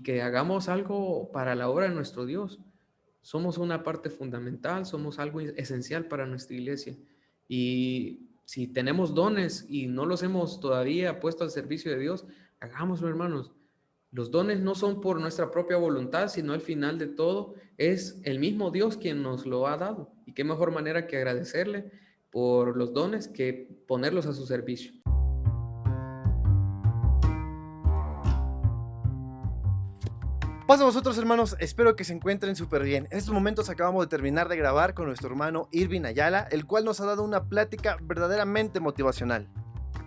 que hagamos algo para la obra de nuestro Dios. Somos una parte fundamental, somos algo esencial para nuestra iglesia. Y si tenemos dones y no los hemos todavía puesto al servicio de Dios, hagámoslo, hermanos. Los dones no son por nuestra propia voluntad, sino al final de todo es el mismo Dios quien nos lo ha dado. Y qué mejor manera que agradecerle por los dones que ponerlos a su servicio. Pasa a vosotros, hermanos, espero que se encuentren súper bien. En estos momentos acabamos de terminar de grabar con nuestro hermano Irving Ayala, el cual nos ha dado una plática verdaderamente motivacional.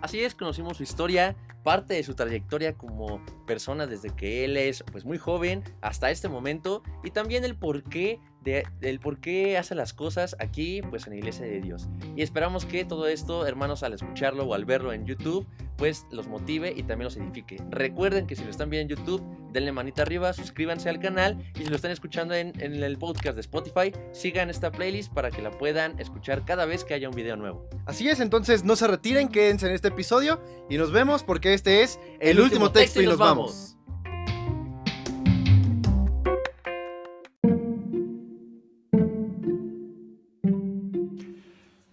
Así es, conocimos su historia, parte de su trayectoria como persona desde que él es pues muy joven hasta este momento, y también el por qué hace las cosas aquí pues en la Iglesia de Dios. Y esperamos que todo esto, hermanos, al escucharlo o al verlo en YouTube, pues los motive y también los edifique. Recuerden que si lo están viendo en YouTube, denle manita arriba, suscríbanse al canal, y si lo están escuchando en el podcast de Spotify, sigan esta playlist para que la puedan escuchar cada vez que haya un video nuevo. Así es, entonces no se retiren, quédense en este episodio y nos vemos porque este es el último texto y nos vamos.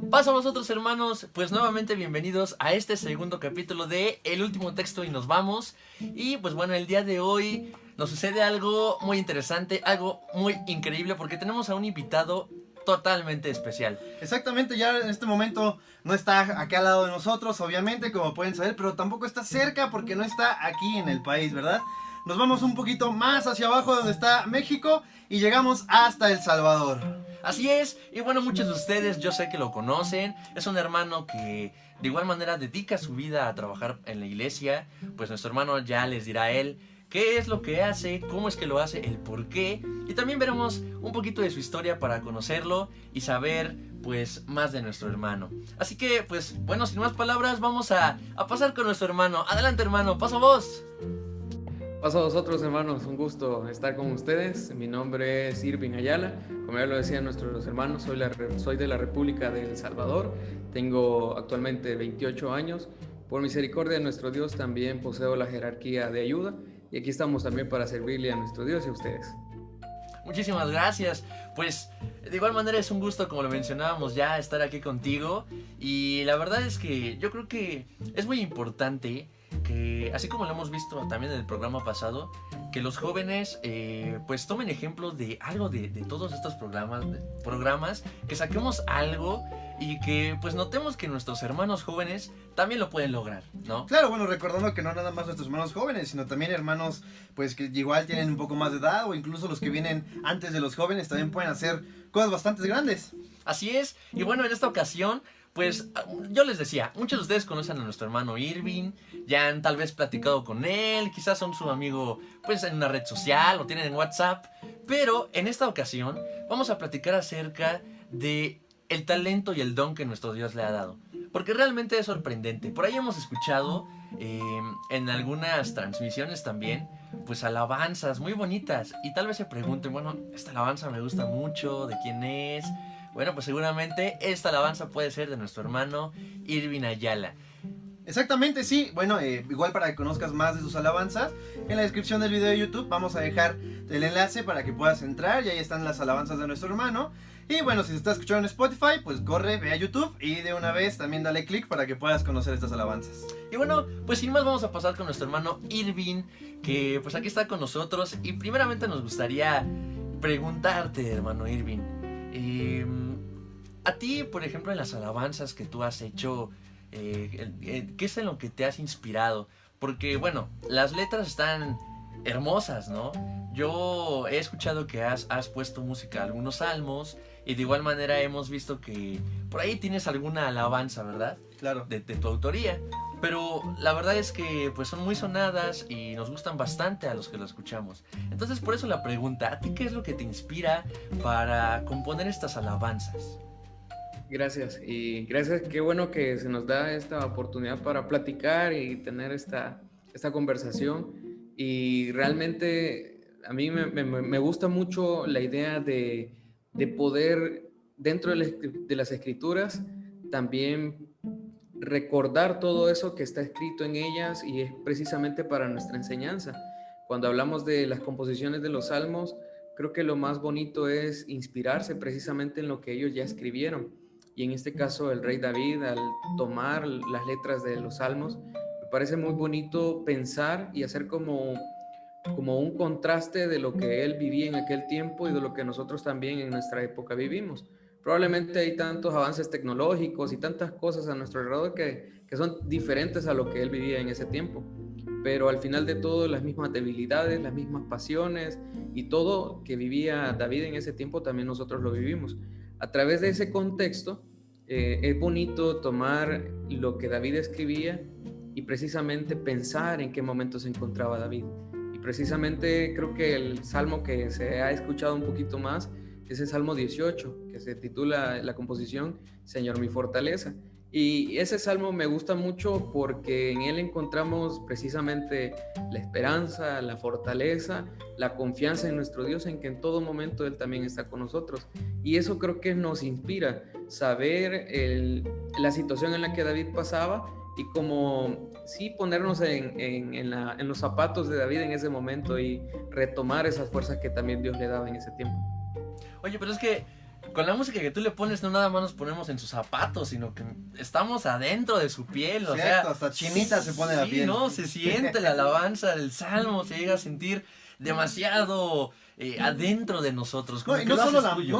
Paso a vosotros, hermanos, pues nuevamente bienvenidos a este segundo capítulo de El último texto y nos vamos. Y pues bueno, el día de hoy nos sucede algo muy interesante, algo muy increíble, porque tenemos a un invitado totalmente especial. Exactamente, ya en este momento no está aquí al lado de nosotros, obviamente, como pueden saber, pero tampoco está cerca porque no está aquí en el país, ¿verdad? Nos vamos un poquito más hacia abajo donde está México y llegamos hasta El Salvador. Así es, y bueno, muchos de ustedes yo sé que lo conocen. Es un hermano que de igual manera dedica su vida a trabajar en la iglesia. Pues nuestro hermano ya les dirá a él qué es lo que hace, cómo es que lo hace, el por qué. Y también veremos un poquito de su historia para conocerlo y saber pues más de nuestro hermano. Así que pues bueno, sin más palabras, vamos a pasar con nuestro hermano. Adelante, hermano, paso a vos. Paso a vosotros, hermanos, un gusto estar con ustedes. Mi nombre es Irving Ayala, como ya lo decían nuestros hermanos, soy de la República de El Salvador, tengo actualmente 28 años. Por misericordia de nuestro Dios también poseo la jerarquía de ayuda y aquí estamos también para servirle a nuestro Dios y a ustedes. Muchísimas gracias. Pues de igual manera es un gusto, como lo mencionábamos ya, estar aquí contigo. Y la verdad es que yo creo que es muy importante que, así como lo hemos visto también en el programa pasado, que los jóvenes pues tomen ejemplo de algo de todos estos programas, que saquemos algo y que pues notemos que nuestros hermanos jóvenes también lo pueden lograr, ¿no? Claro, bueno, recordando que no nada más nuestros hermanos jóvenes, sino también hermanos pues que igual tienen un poco más de edad o incluso los que vienen antes de los jóvenes también pueden hacer cosas bastante grandes. Así es, y bueno, en esta ocasión pues yo les decía, muchos de ustedes conocen a nuestro hermano Irving, ya han tal vez platicado con él, quizás son su amigo pues en una red social o tienen en WhatsApp, pero en esta ocasión vamos a platicar acerca de el talento y el don que nuestro Dios le ha dado, porque realmente es sorprendente. Por ahí hemos escuchado en algunas transmisiones también pues alabanzas muy bonitas, y tal vez se pregunten, bueno, esta alabanza me gusta mucho, ¿de quién es? Bueno, pues seguramente esta alabanza puede ser de nuestro hermano Irving Ayala. Exactamente, sí. Bueno, igual para que conozcas más de sus alabanzas, en la descripción del video de YouTube vamos a dejar el enlace para que puedas entrar y ahí están las alabanzas de nuestro hermano. Y bueno, si te estás escuchando en Spotify, pues corre, ve a YouTube y de una vez también dale click para que puedas conocer estas alabanzas. Y bueno, pues sin más vamos a pasar con nuestro hermano Irving, que pues aquí está con nosotros. Y primeramente nos gustaría preguntarte, hermano Irving, a ti, por ejemplo, en las alabanzas que tú has hecho, ¿qué es en lo que te has inspirado? Porque, bueno, las letras están hermosas, ¿no? Yo he escuchado que has puesto música a algunos salmos, y de igual manera hemos visto que por ahí tienes alguna alabanza, ¿verdad? Claro. De tu autoría. Pero la verdad es que pues son muy sonadas y nos gustan bastante a los que lo escuchamos. Entonces por eso la pregunta, ¿a ti qué es lo que te inspira para componer estas alabanzas? Gracias, y gracias, qué bueno que se nos da esta oportunidad para platicar y tener esta conversación. Y realmente a mí me gusta mucho la idea de poder, dentro de las escrituras, también recordar todo eso que está escrito en ellas y es precisamente para nuestra enseñanza. Cuando hablamos de las composiciones de los salmos, creo que lo más bonito es inspirarse precisamente en lo que ellos ya escribieron. Y en este caso el rey David, al tomar las letras de los salmos, me parece muy bonito pensar y hacer como un contraste de lo que él vivía en aquel tiempo y de lo que nosotros también en nuestra época vivimos. Probablemente hay tantos avances tecnológicos y tantas cosas a nuestro alrededor que son diferentes a lo que él vivía en ese tiempo, pero al final de todo las mismas debilidades, las mismas pasiones y todo que vivía David en ese tiempo también nosotros lo vivimos. A través de ese contexto es bonito tomar lo que David escribía y precisamente pensar en qué momento se encontraba David. Y precisamente creo que el salmo que se ha escuchado un poquito más es el Salmo 18, que se titula la composición Señor mi fortaleza. Y ese salmo me gusta mucho porque en él encontramos precisamente la esperanza, la fortaleza, la confianza en nuestro Dios, en que en todo momento Él también está con nosotros. Y eso creo que nos inspira, saber la situación en la que David pasaba y como sí ponernos en los zapatos de David en ese momento y retomar esas fuerzas que también Dios le daba en ese tiempo. Oye, pero es que con la música que tú le pones no nada más nos ponemos en sus zapatos, sino que estamos adentro de su piel, o sea, hasta chinita se pone la sí, piel. no, se siente la alabanza del salmo, se llega a sentir demasiado adentro de nosotros. No, y no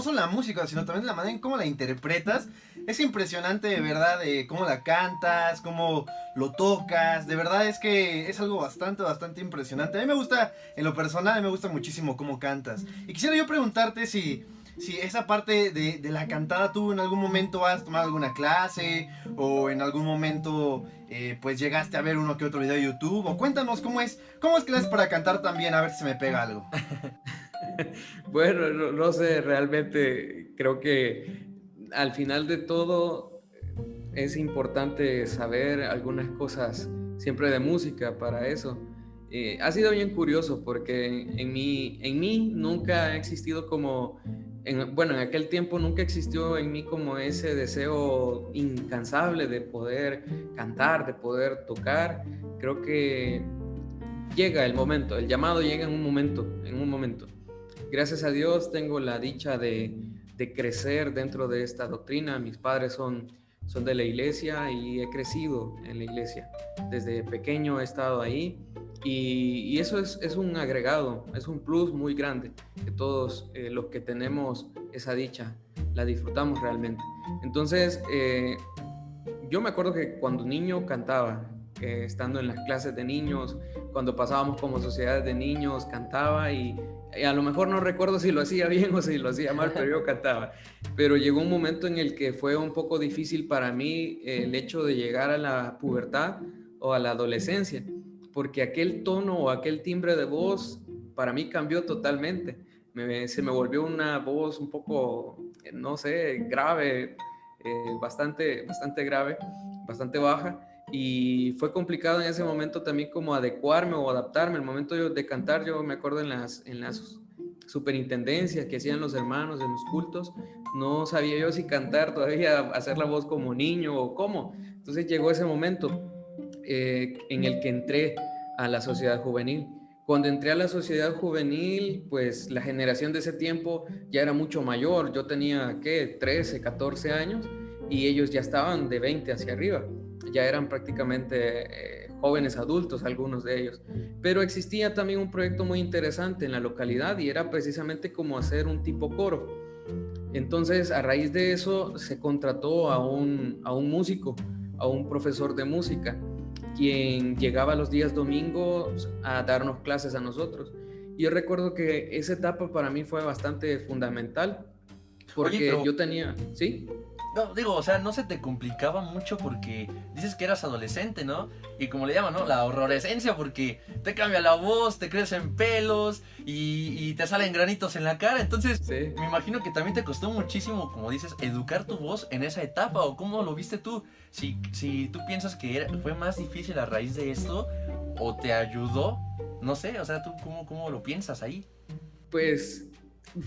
solo la música, sino también la manera en cómo la interpretas. Es impresionante, de verdad, cómo la cantas, cómo lo tocas. De verdad es que es algo bastante impresionante. A mí me gusta, en lo personal, me gusta muchísimo cómo cantas. Y quisiera yo preguntarte si esa parte de la cantada tú en algún momento has tomado alguna clase o en algún momento pues llegaste a ver uno que otro video de YouTube, o cuéntanos cómo es que le haces para cantar también, a ver si se me pega algo. Bueno, no sé, realmente creo que al final de todo es importante saber algunas cosas siempre de música para eso. Ha sido bien curioso porque en mí nunca ha existido como, en aquel tiempo nunca existió en mí como ese deseo incansable de poder cantar, de poder tocar. Creo que llega el momento, el llamado llega en un momento. Gracias a Dios tengo la dicha de crecer dentro de esta doctrina. Mis padres son de la iglesia y he crecido en la iglesia. Desde pequeño he estado ahí y eso es un agregado, es un plus muy grande que todos los que tenemos esa dicha la disfrutamos realmente. Entonces, yo me acuerdo que cuando niño cantaba, estando en las clases de niños, cuando pasábamos como sociedades de niños, cantaba y a lo mejor no recuerdo si lo hacía bien o si lo hacía mal, pero yo cantaba. Pero llegó un momento en el que fue un poco difícil para mí el hecho de llegar a la pubertad o a la adolescencia, porque aquel tono o aquel timbre de voz para mí cambió totalmente. Se me volvió una voz un poco, no sé, grave, bastante grave, bastante baja. Y fue complicado en ese momento también como adecuarme o adaptarme. El momento de cantar, yo me acuerdo en las superintendencias que hacían los hermanos en los cultos, no sabía yo si cantar todavía, hacer la voz como niño o cómo. Entonces llegó ese momento en el que entré a la sociedad juvenil. Cuando entré a la sociedad juvenil, pues la generación de ese tiempo ya era mucho mayor. Yo tenía, 13, 14 años y ellos ya estaban de 20 hacia arriba. Ya eran prácticamente jóvenes adultos, algunos de ellos. Pero existía también un proyecto muy interesante en la localidad y era precisamente como hacer un tipo coro. Entonces, a raíz de eso, se contrató a un músico, a un profesor de música, quien llegaba los días domingos a darnos clases a nosotros. Y yo recuerdo que esa etapa para mí fue bastante fundamental, porque yo tenía, ¿sí? No, digo, o sea, no se te complicaba mucho porque dices que eras adolescente, ¿no? Y como le llaman, ¿no? La horrorescencia, porque te cambia la voz, te crecen pelos y te salen granitos en la cara. Entonces, sí, me imagino que también te costó muchísimo, como dices, educar tu voz en esa etapa. ¿O cómo lo viste tú? Si tú piensas que fue más difícil a raíz de esto o te ayudó, no sé, o sea, ¿tú cómo lo piensas ahí? Pues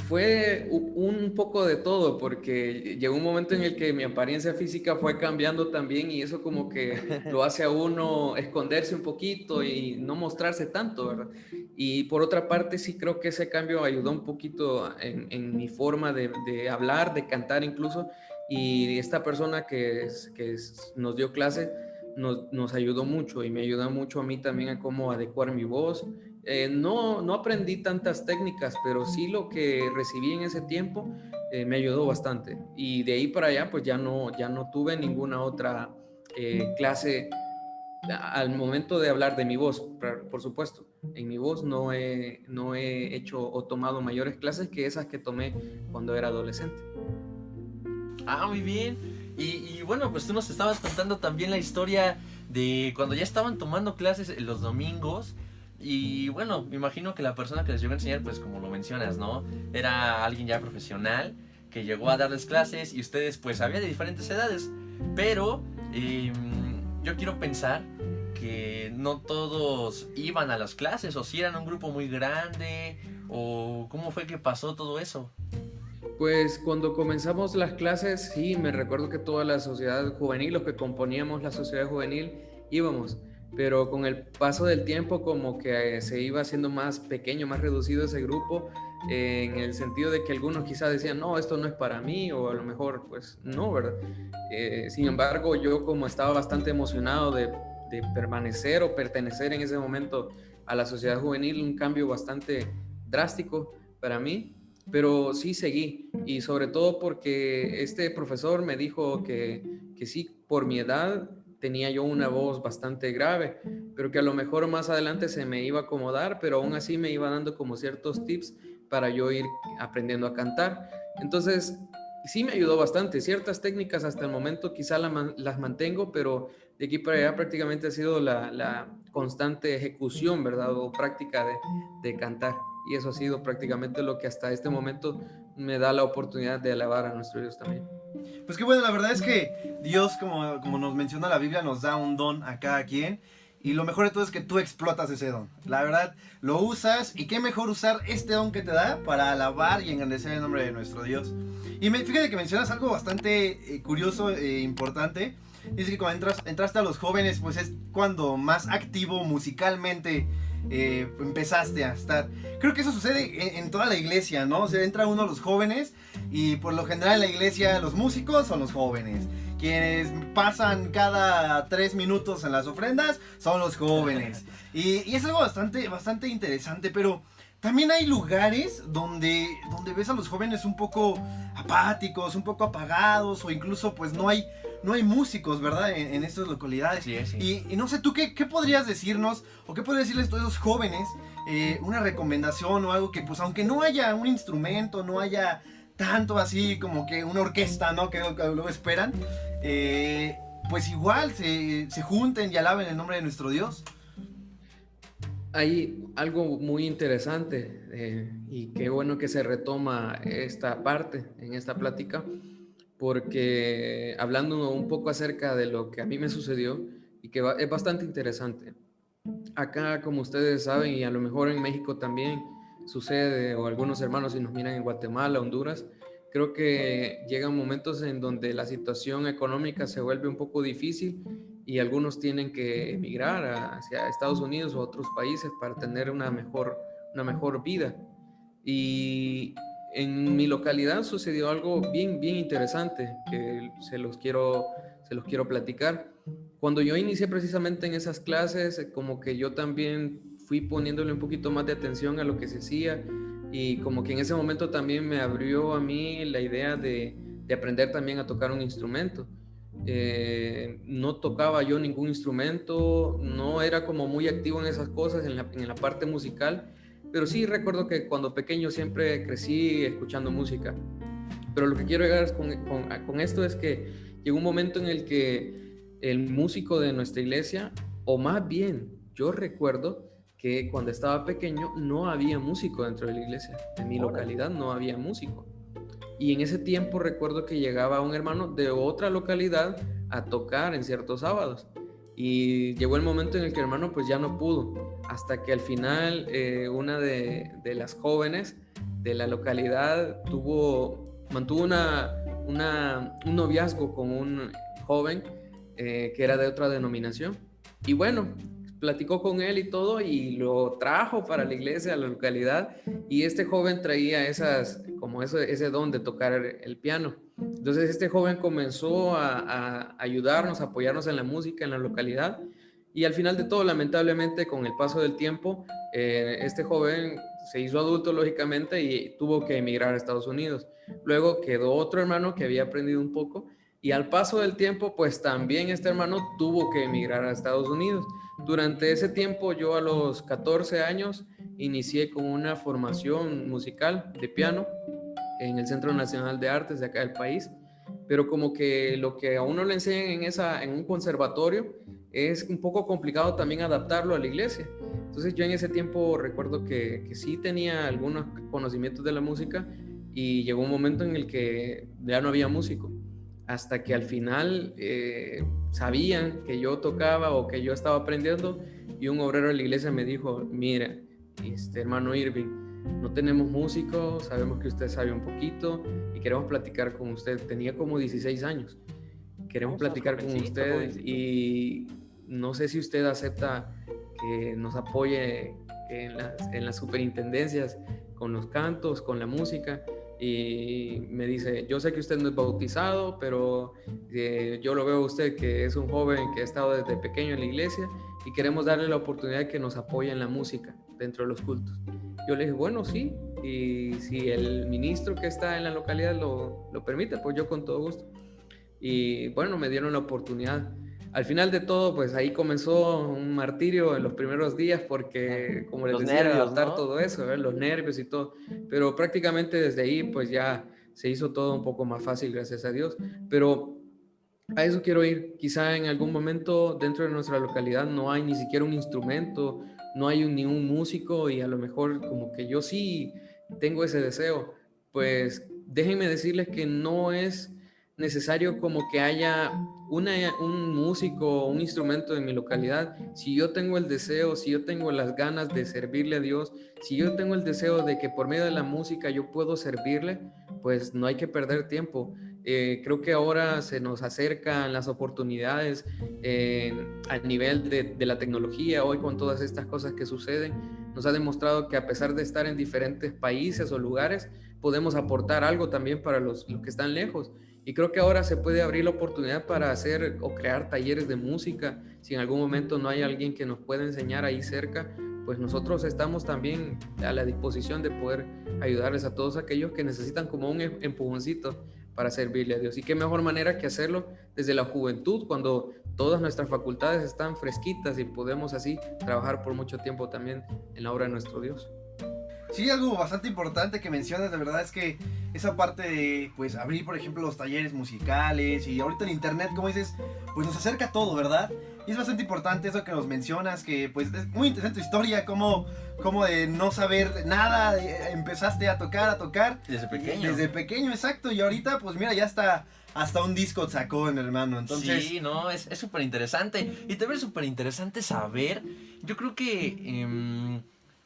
fue un poco de todo, porque llegó un momento en el que mi apariencia física fue cambiando también y eso como que lo hace a uno esconderse un poquito y no mostrarse tanto, ¿verdad? Y por otra parte, sí creo que ese cambio ayudó un poquito en mi forma de hablar, de cantar incluso. Y esta persona nos dio clase nos ayudó mucho y me ayudó mucho a mí también a cómo adecuar mi voz. No aprendí tantas técnicas, pero sí lo que recibí en ese tiempo me ayudó bastante. Y de ahí para allá, pues ya no tuve ninguna otra clase al momento de hablar de mi voz, por supuesto. En mi voz no he hecho o tomado mayores clases que esas que tomé cuando era adolescente. Ah, muy bien. Y bueno, pues tú nos estabas contando también la historia de cuando ya estaban tomando clases los domingos. Y bueno, me imagino que la persona que les llegó a enseñar, pues como lo mencionas, ¿no? Era alguien ya profesional que llegó a darles clases y ustedes pues había de diferentes edades. Pero yo quiero pensar que no todos iban a las clases, o si eran un grupo muy grande, o cómo fue que pasó todo eso. Pues cuando comenzamos las clases, sí, me recuerdo que toda la sociedad juvenil, los que componíamos la sociedad juvenil, íbamos, pero con el paso del tiempo como que se iba haciendo más pequeño, más reducido ese grupo, en el sentido de que algunos quizás decían, no, esto no es para mí, o a lo mejor, pues no, ¿verdad? Sin embargo, yo como estaba bastante emocionado de permanecer o pertenecer en ese momento a la sociedad juvenil, un cambio bastante drástico para mí, pero sí seguí, y sobre todo porque este profesor me dijo que sí, por mi edad tenía yo una voz bastante grave, pero que a lo mejor más adelante se me iba a acomodar, pero aún así me iba dando como ciertos tips para yo ir aprendiendo a cantar. Entonces, sí me ayudó bastante. Ciertas técnicas hasta el momento quizá las mantengo, pero de aquí para allá prácticamente ha sido la constante ejecución, ¿verdad? O práctica de cantar. Y eso ha sido prácticamente lo que hasta este momento me da la oportunidad de alabar a nuestro Dios también. Pues qué bueno, la verdad es que Dios, como nos menciona la Biblia, nos da un don a cada quien. Y lo mejor de todo es que tú explotas ese don. La verdad, lo usas, y qué mejor usar este don que te da para alabar y engrandecer el nombre de nuestro Dios. Y fíjate que mencionas algo bastante curioso e importante. Dice que cuando entraste a los jóvenes, pues es cuando más activo musicalmente empezaste a estar. Creo que eso sucede en toda la iglesia, ¿no? O sea, entra uno a los jóvenes y por lo general en la iglesia los músicos son los jóvenes. Quienes pasan cada 3 minutos en las ofrendas son los jóvenes. Y es algo bastante interesante, pero también hay lugares donde ves a los jóvenes un poco apáticos, un poco apagados, o incluso pues no hay músicos, ¿verdad? En estas localidades. Sí, sí. Y no sé, ¿tú qué podrías decirnos, o qué podrías decirles a todos esos jóvenes? Una recomendación o algo que, pues aunque no haya un instrumento, no haya tanto así como que una orquesta, ¿no? Que luego esperan, pues igual se junten y alaben el nombre de nuestro Dios. Hay algo muy interesante y qué bueno que se retoma esta parte en esta plática, porque hablando un poco acerca de lo que a mí me sucedió y que es bastante interesante. Acá, como ustedes saben, y a lo mejor en México también sucede, o algunos hermanos si nos miran en Guatemala, Honduras, creo que llegan momentos en donde la situación económica se vuelve un poco difícil y algunos tienen que emigrar hacia Estados Unidos o otros países para tener una mejor vida. Y en mi localidad sucedió algo bien interesante que se los quiero platicar. Cuando yo inicié precisamente en esas clases, como que yo también fui poniéndole un poquito más de atención a lo que se hacía, y como que en ese momento también me abrió a mí la idea de aprender también a tocar un instrumento. No tocaba yo ningún instrumento, no era como muy activo en esas cosas, en la parte musical, pero sí recuerdo que cuando pequeño siempre crecí escuchando música. Pero lo que quiero llegar con esto es que llegó un momento en el que el músico de nuestra iglesia, o más bien yo recuerdo que cuando estaba pequeño no había músico dentro de la iglesia, en mi localidad no había músico. Y en ese tiempo recuerdo que llegaba un hermano de otra localidad a tocar en ciertos sábados. Y llegó el momento en el que el hermano pues ya no pudo, hasta que al final una de las jóvenes de la localidad mantuvo un noviazgo con un joven que era de otra denominación. Y bueno, platicó con él y todo y lo trajo para la iglesia, a la localidad, y este joven traía ese don de tocar el piano. Entonces este joven comenzó a ayudarnos, a apoyarnos en la música en la localidad, y al final de todo, lamentablemente, con el paso del tiempo, este joven se hizo adulto, lógicamente, y tuvo que emigrar a Estados Unidos. Luego quedó otro hermano que había aprendido un poco, y al paso del tiempo, pues también este hermano tuvo que emigrar a Estados Unidos. Durante ese tiempo, yo a los 14 años inicié con una formación musical de piano en el Centro Nacional de Artes de acá del país, pero como que lo que a uno le enseñan en un conservatorio es un poco complicado también adaptarlo a la iglesia. Entonces yo en ese tiempo recuerdo que sí tenía algunos conocimientos de la música, y llegó un momento en el que ya no había músico, hasta que al final sabían que yo tocaba o que yo estaba aprendiendo, y un obrero de la iglesia me dijo: mira, hermano Irving, no tenemos músico, sabemos que usted sabe un poquito y queremos platicar con usted. Tenía como 16 años. Queremos platicar con usted y no sé si usted acepta que nos apoye en las superintendencias con los cantos, con la música. Y me dice: yo sé que usted no es bautizado, pero yo lo veo a usted que es un joven que ha estado desde pequeño en la iglesia, y queremos darle la oportunidad de que nos apoye en la música dentro de los cultos. Yo le dije: bueno, sí, y si el ministro que está en la localidad lo permite, pues yo con todo gusto. Y bueno, me dieron la oportunidad. Al final de todo, pues ahí comenzó un martirio en los primeros días, porque, como les decía, nervios, adaptar ¿no? todo eso, ¿ver? Los nervios y todo. Pero prácticamente desde ahí, pues ya se hizo todo un poco más fácil, gracias a Dios. Pero a eso quiero ir. Quizá en algún momento dentro de nuestra localidad no hay ni siquiera un instrumento, no hay ni un músico, y a lo mejor como que yo sí tengo ese deseo. Pues déjenme decirles que no es necesario como que haya un músico o un instrumento en mi localidad. Si yo tengo el deseo, si yo tengo las ganas de servirle a Dios, si yo tengo el deseo de que por medio de la música yo puedo servirle, pues no hay que perder tiempo. Creo que ahora se nos acercan las oportunidades a nivel de la tecnología. Hoy, con todas estas cosas que suceden, nos ha demostrado que a pesar de estar en diferentes países o lugares, podemos aportar algo también para los que están lejos. Y creo que ahora se puede abrir la oportunidad para hacer o crear talleres de música. Si en algún momento no hay alguien que nos pueda enseñar ahí cerca, pues nosotros estamos también a la disposición de poder ayudarles a todos aquellos que necesitan como un empujoncito para servirle a Dios. Y qué mejor manera que hacerlo desde la juventud, cuando todas nuestras facultades están fresquitas y podemos así trabajar por mucho tiempo también en la obra de nuestro Dios. Sí, algo bastante importante que mencionas, de verdad, es que esa parte de, pues, abrir, por ejemplo, los talleres musicales, y ahorita el internet, como dices, pues nos acerca a todo, ¿verdad? Y es bastante importante eso que nos mencionas, que pues es muy interesante tu historia, como de no saber nada, empezaste a tocar. Desde pequeño. Desde pequeño, exacto, y ahorita, pues mira, ya hasta un disco sacó, mi hermano, entonces... Sí, no, es súper interesante. Y también es súper interesante saber, yo creo que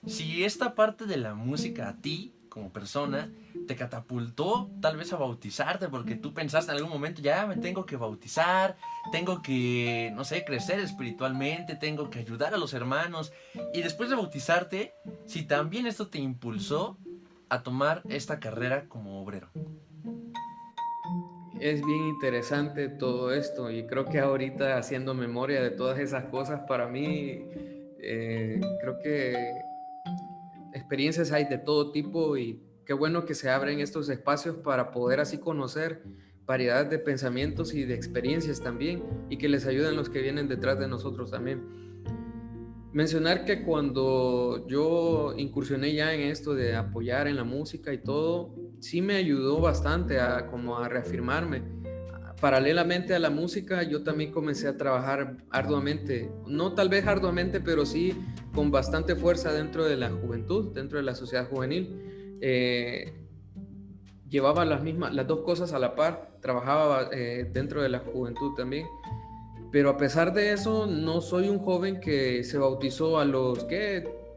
si esta parte de la música a ti, como persona, te catapultó tal vez a bautizarte, porque tú pensaste en algún momento: ya me tengo que bautizar, tengo que, no sé, crecer espiritualmente, tengo que ayudar a los hermanos. Y después de bautizarte, si también esto te impulsó a tomar esta carrera como obrero. Es bien interesante todo esto, y creo que ahorita, haciendo memoria de todas esas cosas, para mí creo que experiencias hay de todo tipo, y qué bueno que se abren estos espacios para poder así conocer variedad de pensamientos y de experiencias también, y que les ayuden los que vienen detrás de nosotros también. Mencionar que cuando yo incursioné ya en esto de apoyar en la música y todo, sí me ayudó bastante como a reafirmarme. Paralelamente a la música, yo también comencé a trabajar arduamente, no tal vez arduamente, pero sí con bastante fuerza dentro de la juventud, dentro de la sociedad juvenil. Llevaba las dos cosas a la par, trabajaba dentro de la juventud también. Pero a pesar de eso, no soy un joven que se bautizó a los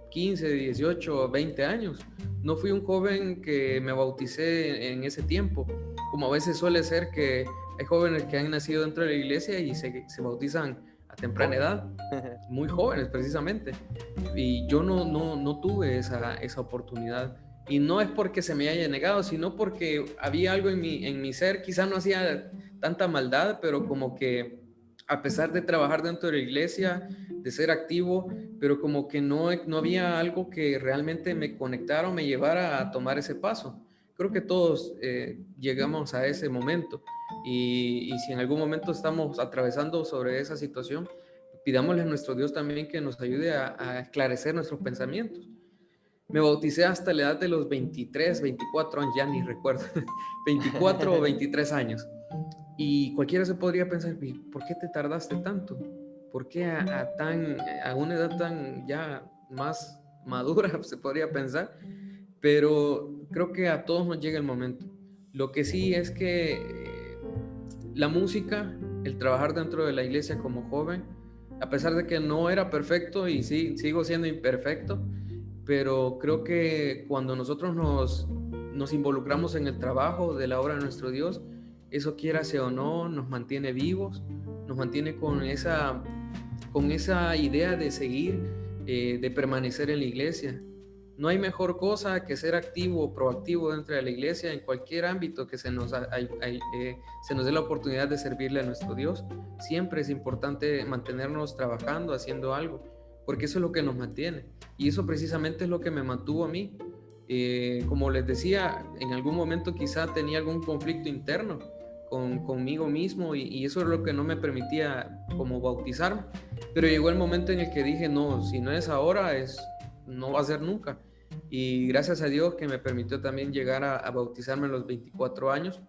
15, 18, 20 años. No fui un joven que me bauticé en ese tiempo, como a veces suele ser, que hay jóvenes que han nacido dentro de la iglesia y se bautizan a temprana edad, muy jóvenes precisamente, y yo no tuve esa oportunidad. Y no es porque se me haya negado, sino porque había algo en mi ser, quizás no hacía tanta maldad, pero como que a pesar de trabajar dentro de la iglesia, de ser activo, pero como que no había algo que realmente me conectara o me llevara a tomar ese paso. Creo que todos llegamos a ese momento y si en algún momento estamos atravesando sobre esa situación, pidámosle a nuestro Dios también que nos ayude a esclarecer nuestros pensamientos. Me bauticé hasta la edad de los 23, 24 años, ya ni recuerdo, 24 o 23 años. Y cualquiera se podría pensar, ¿por qué te tardaste tanto? ¿Por qué a una edad tan ya más madura se podría pensar? Pero creo que a todos nos llega el momento. Lo que sí es que la música, el trabajar dentro de la iglesia como joven, a pesar de que no era perfecto y sí, sigo siendo imperfecto, pero creo que cuando nosotros nos involucramos en el trabajo de la obra de nuestro Dios, eso quiérase o no, nos mantiene vivos, nos mantiene con esa idea de seguir, de permanecer en la iglesia. No hay mejor cosa que ser activo o proactivo dentro de la iglesia en cualquier ámbito que se nos dé la oportunidad de servirle a nuestro Dios. Siempre es importante mantenernos trabajando, haciendo algo, porque eso es lo que nos mantiene. Y eso precisamente es lo que me mantuvo a mí. Como les decía, en algún momento quizá tenía algún conflicto interno conmigo mismo y eso es lo que no me permitía como bautizarme. Pero llegó el momento en el que dije, no, si no es ahora, no va a ser nunca. Y gracias a Dios que me permitió también llegar a bautizarme a los 24 años.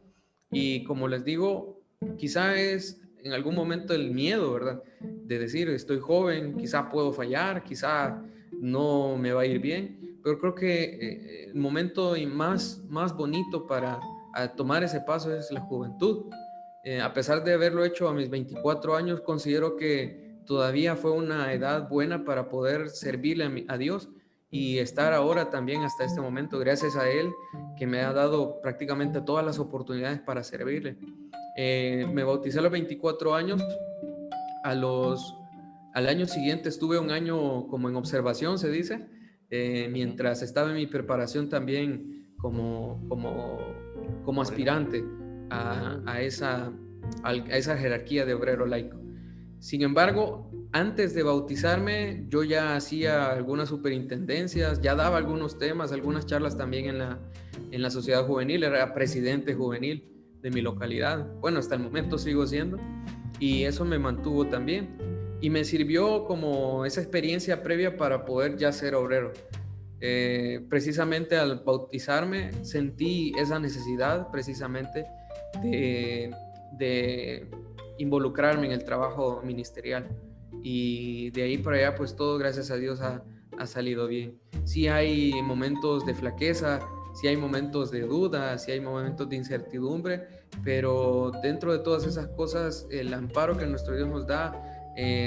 Y como les digo, quizá es en algún momento el miedo, ¿verdad? De decir, estoy joven, quizá puedo fallar, quizá no me va a ir bien, pero creo que el momento más bonito para tomar ese paso es la juventud. A pesar de haberlo hecho a mis 24 años, considero que todavía fue una edad buena para poder servirle a Dios y estar ahora también hasta este momento, gracias a Él, que me ha dado prácticamente todas las oportunidades para servirle. Me bauticé a los 24 años, al año siguiente estuve un año como en observación, se dice, mientras estaba en mi preparación también como aspirante a esa jerarquía de obrero laico. Sin embargo, antes de bautizarme, yo ya hacía algunas superintendencias, ya daba algunos temas, algunas charlas también en la sociedad juvenil, era presidente juvenil de mi localidad. Bueno, hasta el momento sigo siendo, y eso me mantuvo también. Y me sirvió como esa experiencia previa para poder ya ser obrero. Precisamente al bautizarme sentí esa necesidad precisamente de involucrarme en el trabajo ministerial, y de ahí para allá pues todo, gracias a Dios, ha salido bien. Sí hay momentos de flaqueza, sí hay momentos de duda, sí hay momentos de incertidumbre, pero dentro de todas esas cosas, el amparo que nuestro Dios nos da,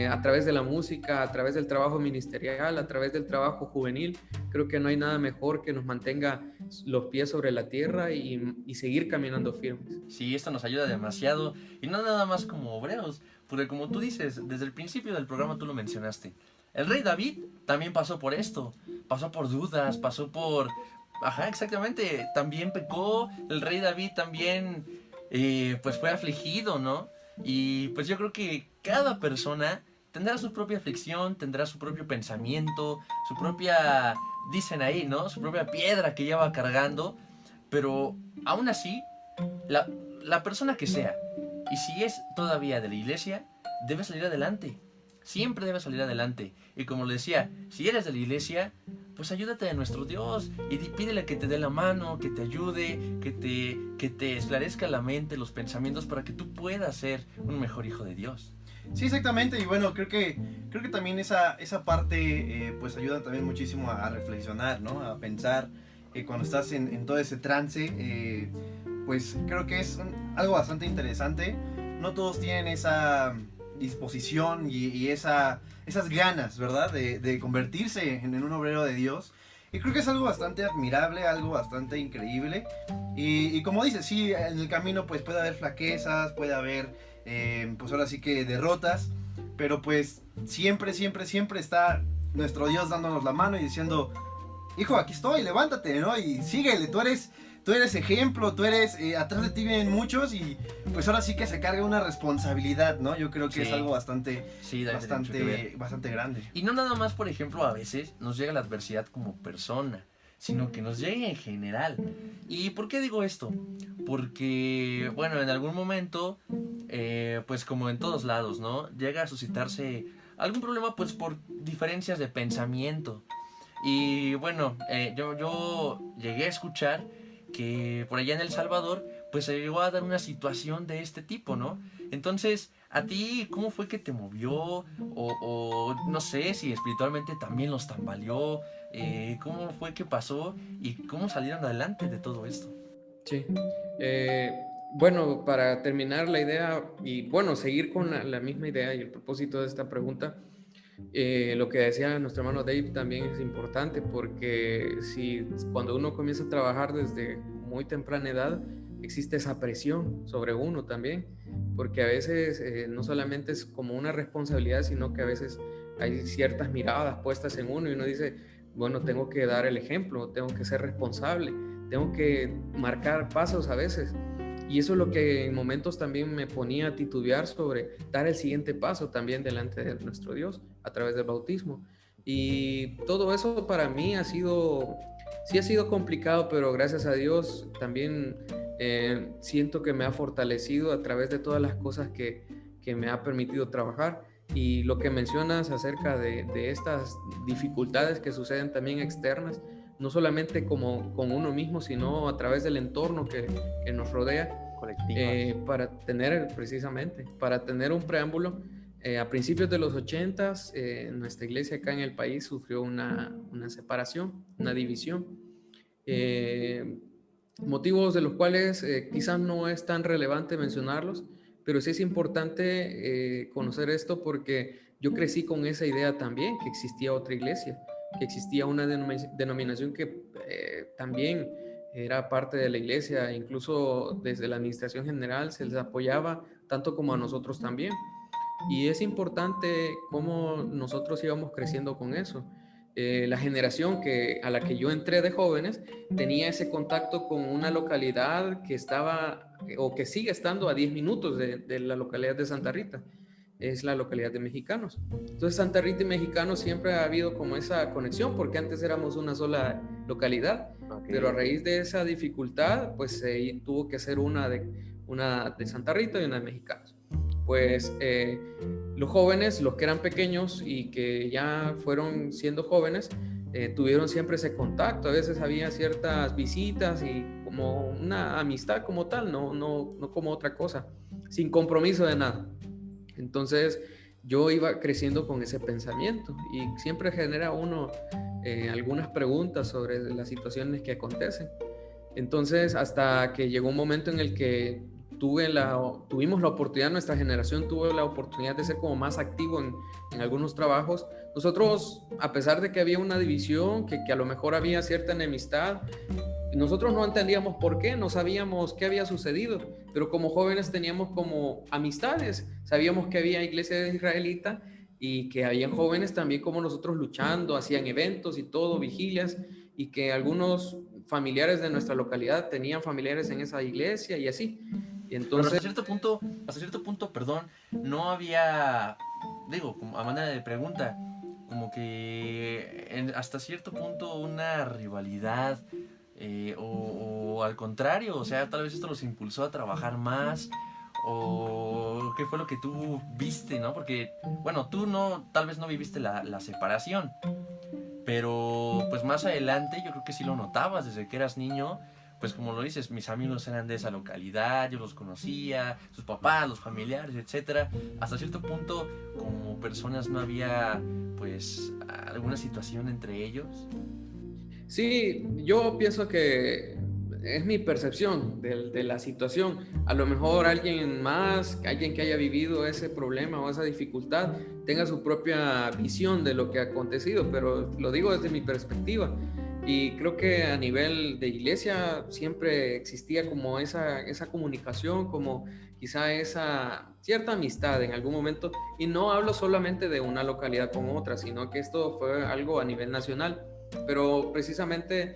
a través de la música, a través del trabajo ministerial, a través del trabajo juvenil, creo que no hay nada mejor que nos mantenga los pies sobre la tierra y seguir caminando firmes. Sí, esto nos ayuda demasiado, y no nada más como obreros, porque como tú dices, desde el principio del programa tú lo mencionaste, el rey David también pasó por esto, pasó por dudas, pasó por... Ajá, exactamente, también pecó, el rey David también pues fue afligido, ¿no? Y pues yo creo que cada persona tendrá su propia aflicción, tendrá su propio pensamiento, su propia, dicen ahí, ¿no? Su propia piedra que lleva cargando, pero aún así, la persona que sea, y si es todavía de la iglesia, debe salir adelante. Siempre debe salir adelante. Y como le decía, si eres de la iglesia, pues ayúdate a nuestro Dios y pídele que te dé la mano, que te ayude, que te esclarezca la mente, los pensamientos, para que tú puedas ser un mejor hijo de Dios. Sí, exactamente, y bueno, creo que también esa parte pues ayuda también muchísimo a reflexionar, ¿no? A pensar cuando estás en todo ese trance, pues creo que es algo bastante interesante. No todos tienen esa disposición y esas ganas, ¿verdad? De convertirse en un obrero de Dios. Y creo que es algo bastante admirable, algo bastante increíble. Y como dices, sí, en el camino pues puede haber flaquezas, puede haber pues ahora sí que derrotas. pero pues siempre, siempre, siempre está nuestro Dios dándonos la mano y diciendo, hijo, aquí estoy, levántate, ¿no? Y síguele, tú eres ejemplo, atrás de ti vienen muchos y pues ahora sí que se carga una responsabilidad, ¿no? Yo creo que es algo bastante grande. Y no nada más, por ejemplo, a veces nos llega la adversidad como persona, sino que nos llega en general. ¿Y por qué digo esto? Porque, bueno, en algún momento, pues como en todos lados, ¿no? Llega a suscitarse algún problema, pues por diferencias de pensamiento. Y bueno, yo llegué a escuchar que por allá en El Salvador, pues se llegó a dar una situación de este tipo, ¿no? Entonces, ¿a ti cómo fue que te movió? O no sé si espiritualmente también los tambaleó. ¿Cómo fue que pasó? ¿Y cómo salieron adelante de todo esto? Sí. Bueno, para terminar la idea y bueno, seguir con la misma idea y el propósito de esta pregunta, lo que decía nuestro hermano Dave también es importante porque si cuando uno comienza a trabajar desde muy temprana edad, existe esa presión sobre uno también, porque a veces no solamente es como una responsabilidad, sino que a veces hay ciertas miradas puestas en uno y uno dice, bueno, tengo que dar el ejemplo, tengo que ser responsable, tengo que marcar pasos a veces. Y eso es lo que en momentos también me ponía a titubear sobre dar el siguiente paso también delante de nuestro Dios a través del bautismo. Y todo eso para mí sí ha sido complicado, pero gracias a Dios también siento que me ha fortalecido a través de todas las cosas que me ha permitido trabajar. Y lo que mencionas acerca de estas dificultades que suceden también externas, no solamente como con uno mismo, sino a través del entorno que nos rodea. Para tener un preámbulo, a principios de los 80s, nuestra iglesia acá en el país sufrió una separación, una división. Motivos de los cuales quizás no es tan relevante mencionarlos, pero sí es importante conocer esto porque yo crecí con esa idea también, que existía otra iglesia, que existía una denominación que también era parte de la iglesia, incluso desde la administración general se les apoyaba tanto como a nosotros también. Y es importante cómo nosotros íbamos creciendo con eso. La generación a la que yo entré de jóvenes tenía ese contacto con una localidad que estaba o que sigue estando a 10 minutos de la localidad de Santa Rita. Es la localidad de Mexicanos. Entonces Santa Rita y Mexicanos siempre ha habido como esa conexión porque antes éramos una sola localidad, pero a raíz de esa dificultad pues tuvo que ser una de Santa Rita y una de Mexicanos. Pues los jóvenes, los que eran pequeños y que ya fueron siendo jóvenes, tuvieron siempre ese contacto. A veces había ciertas visitas y como una amistad como tal, no como otra cosa, sin compromiso de nada. Entonces yo iba creciendo con ese pensamiento y siempre genera uno algunas preguntas sobre las situaciones que acontecen. Entonces hasta que llegó un momento en el que tuvimos la oportunidad, nuestra generación tuvo la oportunidad de ser como más activo en algunos trabajos. Nosotros, a pesar de que había una división, que a lo mejor había cierta enemistad, nosotros no entendíamos por qué, no sabíamos qué había sucedido, pero como jóvenes teníamos como amistades, sabíamos que había iglesia israelita y que habían jóvenes también como nosotros luchando, hacían eventos y todo, vigilias, y que algunos familiares de nuestra localidad tenían familiares en esa iglesia y así. Y entonces, pero hasta cierto punto, perdón, no había, digo, como a manera de pregunta, como que hasta cierto punto una rivalidad, o al contrario, o sea, tal vez esto los impulsó a trabajar más, o qué fue lo que tú viste, ¿no? Porque, bueno, tú tal vez no viviste la separación, pero pues más adelante yo creo que sí lo notabas desde que eras niño. Pues como lo dices, mis amigos eran de esa localidad, yo los conocía, sus papás, los familiares, etcétera. Hasta cierto punto, como personas no había, pues, alguna situación entre ellos. sí, yo pienso que es mi percepción de la situación. A lo mejor alguien que haya vivido ese problema o esa dificultad, tenga su propia visión de lo que ha acontecido, pero lo digo desde mi perspectiva. Y creo que a nivel de iglesia siempre existía como esa comunicación, como quizá esa cierta amistad en algún momento. Y no hablo solamente de una localidad con otra, sino que esto fue algo a nivel nacional. Pero precisamente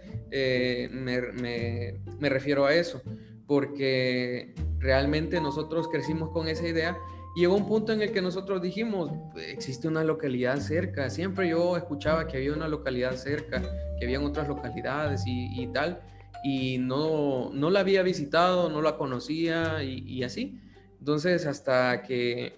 me refiero a eso, porque realmente nosotros crecimos con esa idea. Y llegó un punto en el que nosotros dijimos, existe una localidad cerca. Siempre yo escuchaba que había una localidad cerca, que habían otras localidades y tal, y no la había visitado, no la conocía y así. Entonces, hasta que,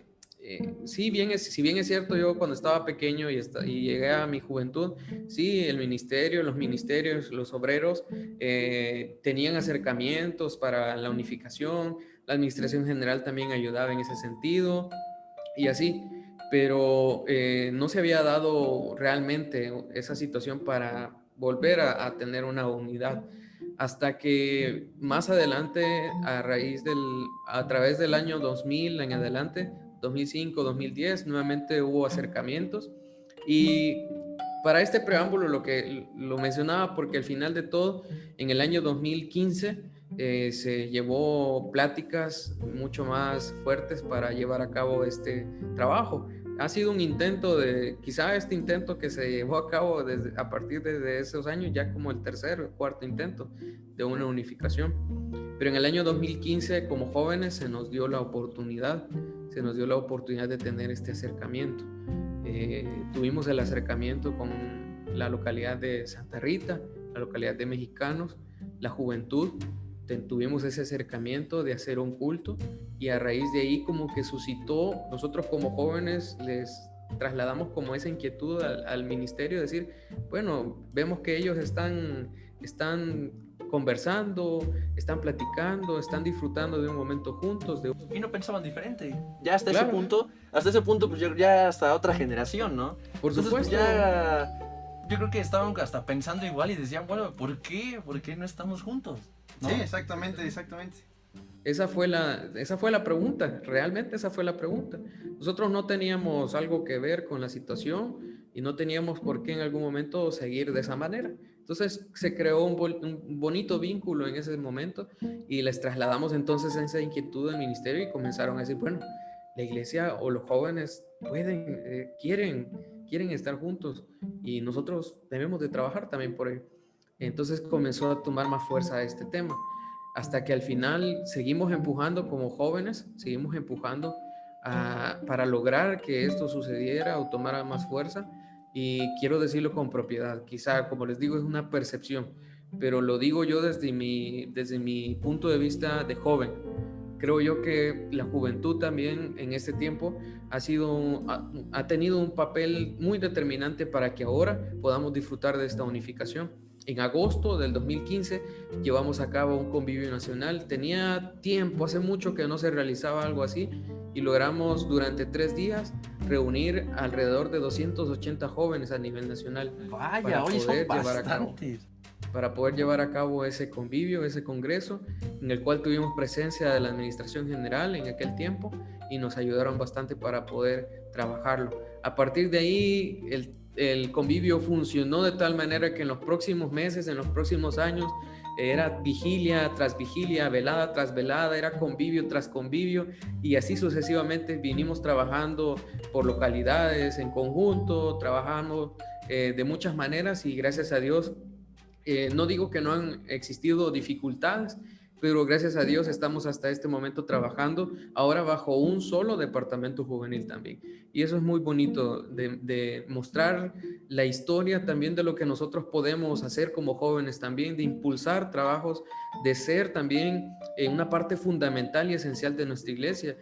si bien es cierto, yo cuando estaba pequeño y llegué a mi juventud, sí, el ministerio, los ministerios, los obreros tenían acercamientos para la unificación, la administración general también ayudaba en ese sentido y así, pero no se había dado realmente esa situación para volver a tener una unidad hasta que más adelante a través del año 2000 en adelante, 2005, 2010, nuevamente hubo acercamientos y para este preámbulo lo mencionaba porque al final de todo, en el año 2015 se llevó pláticas mucho más fuertes para llevar a cabo este trabajo. Ha sido un intento quizá este intento que se llevó a cabo a partir de esos años, ya como el tercer o cuarto intento de una unificación. Pero en el año 2015, como jóvenes, se nos dio la oportunidad de tener este acercamiento. Tuvimos el acercamiento con la localidad de Santa Rita, la localidad de Mexicanos, la juventud. Tuvimos ese acercamiento de hacer un culto y a raíz de ahí como que suscitó, nosotros como jóvenes les trasladamos como esa inquietud al ministerio, decir, bueno, vemos que ellos están conversando, están platicando, están disfrutando de un momento juntos. Y no pensaban diferente. Ya hasta Claro. ese punto, pues ya hasta otra generación, ¿no? Por Entonces, pues, supuesto. yo creo que estaban hasta pensando igual y decían, bueno, ¿por qué no estamos juntos? ¿No? Sí, exactamente. Esa fue la pregunta, realmente esa fue la pregunta. Nosotros no teníamos algo que ver con la situación y no teníamos por qué en algún momento seguir de esa manera. Entonces se creó un bonito vínculo en ese momento y les trasladamos entonces esa inquietud al ministerio y comenzaron a decir, bueno, la iglesia o los jóvenes quieren estar juntos y nosotros debemos de trabajar también por ello. Entonces comenzó a tomar más fuerza este tema hasta que al final seguimos empujando como jóvenes, seguimos empujando para lograr que esto sucediera o tomara más fuerza. Y quiero decirlo con propiedad, quizá, como les digo, es una percepción, pero lo digo yo desde mi punto de vista de joven. Creo yo que la juventud también en este tiempo ha tenido un papel muy determinante para que ahora podamos disfrutar de esta unificación. En agosto del 2015 llevamos a cabo un convivio nacional. Tenía tiempo, hace mucho que no se realizaba algo así y logramos durante 3 días reunir alrededor de 280 jóvenes a nivel nacional. Vaya, hoy son bastantes. Para poder llevar a cabo ese convivio, ese congreso, en el cual tuvimos presencia de la administración general en aquel tiempo y nos ayudaron bastante para poder trabajarlo. A partir de ahí, el convivio funcionó de tal manera que en los próximos meses, en los próximos años, era vigilia tras vigilia, velada tras velada, era convivio tras convivio y así sucesivamente vinimos trabajando por localidades en conjunto, trabajando de muchas maneras y gracias a Dios, no digo que no han existido dificultades, pero gracias a Dios estamos hasta este momento trabajando ahora bajo un solo departamento juvenil también. Y eso es muy bonito de mostrar la historia también de lo que nosotros podemos hacer como jóvenes también, de impulsar trabajos, de ser también una parte fundamental y esencial de nuestra iglesia.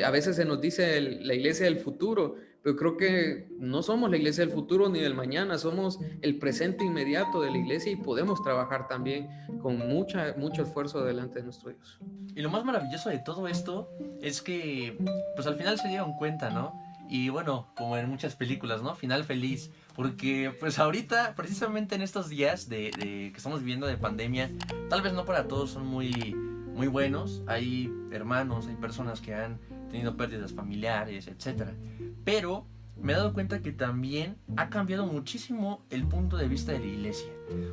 A veces se nos dice la iglesia del futuro, pero creo que no somos la iglesia del futuro ni del mañana, somos el presente inmediato de la iglesia y podemos trabajar también con mucho esfuerzo delante de nuestro Dios. Y lo más maravilloso de todo esto es que, pues al final se dieron cuenta, ¿no? Y bueno, como en muchas películas, ¿no? Final feliz. Porque pues ahorita, precisamente en estos días que estamos viviendo de pandemia, tal vez no para todos son muy buenos. Hay hermanos, hay personas que han tenido pérdidas familiares, etc. Pero me he dado cuenta que también ha cambiado muchísimo el punto de vista de la iglesia.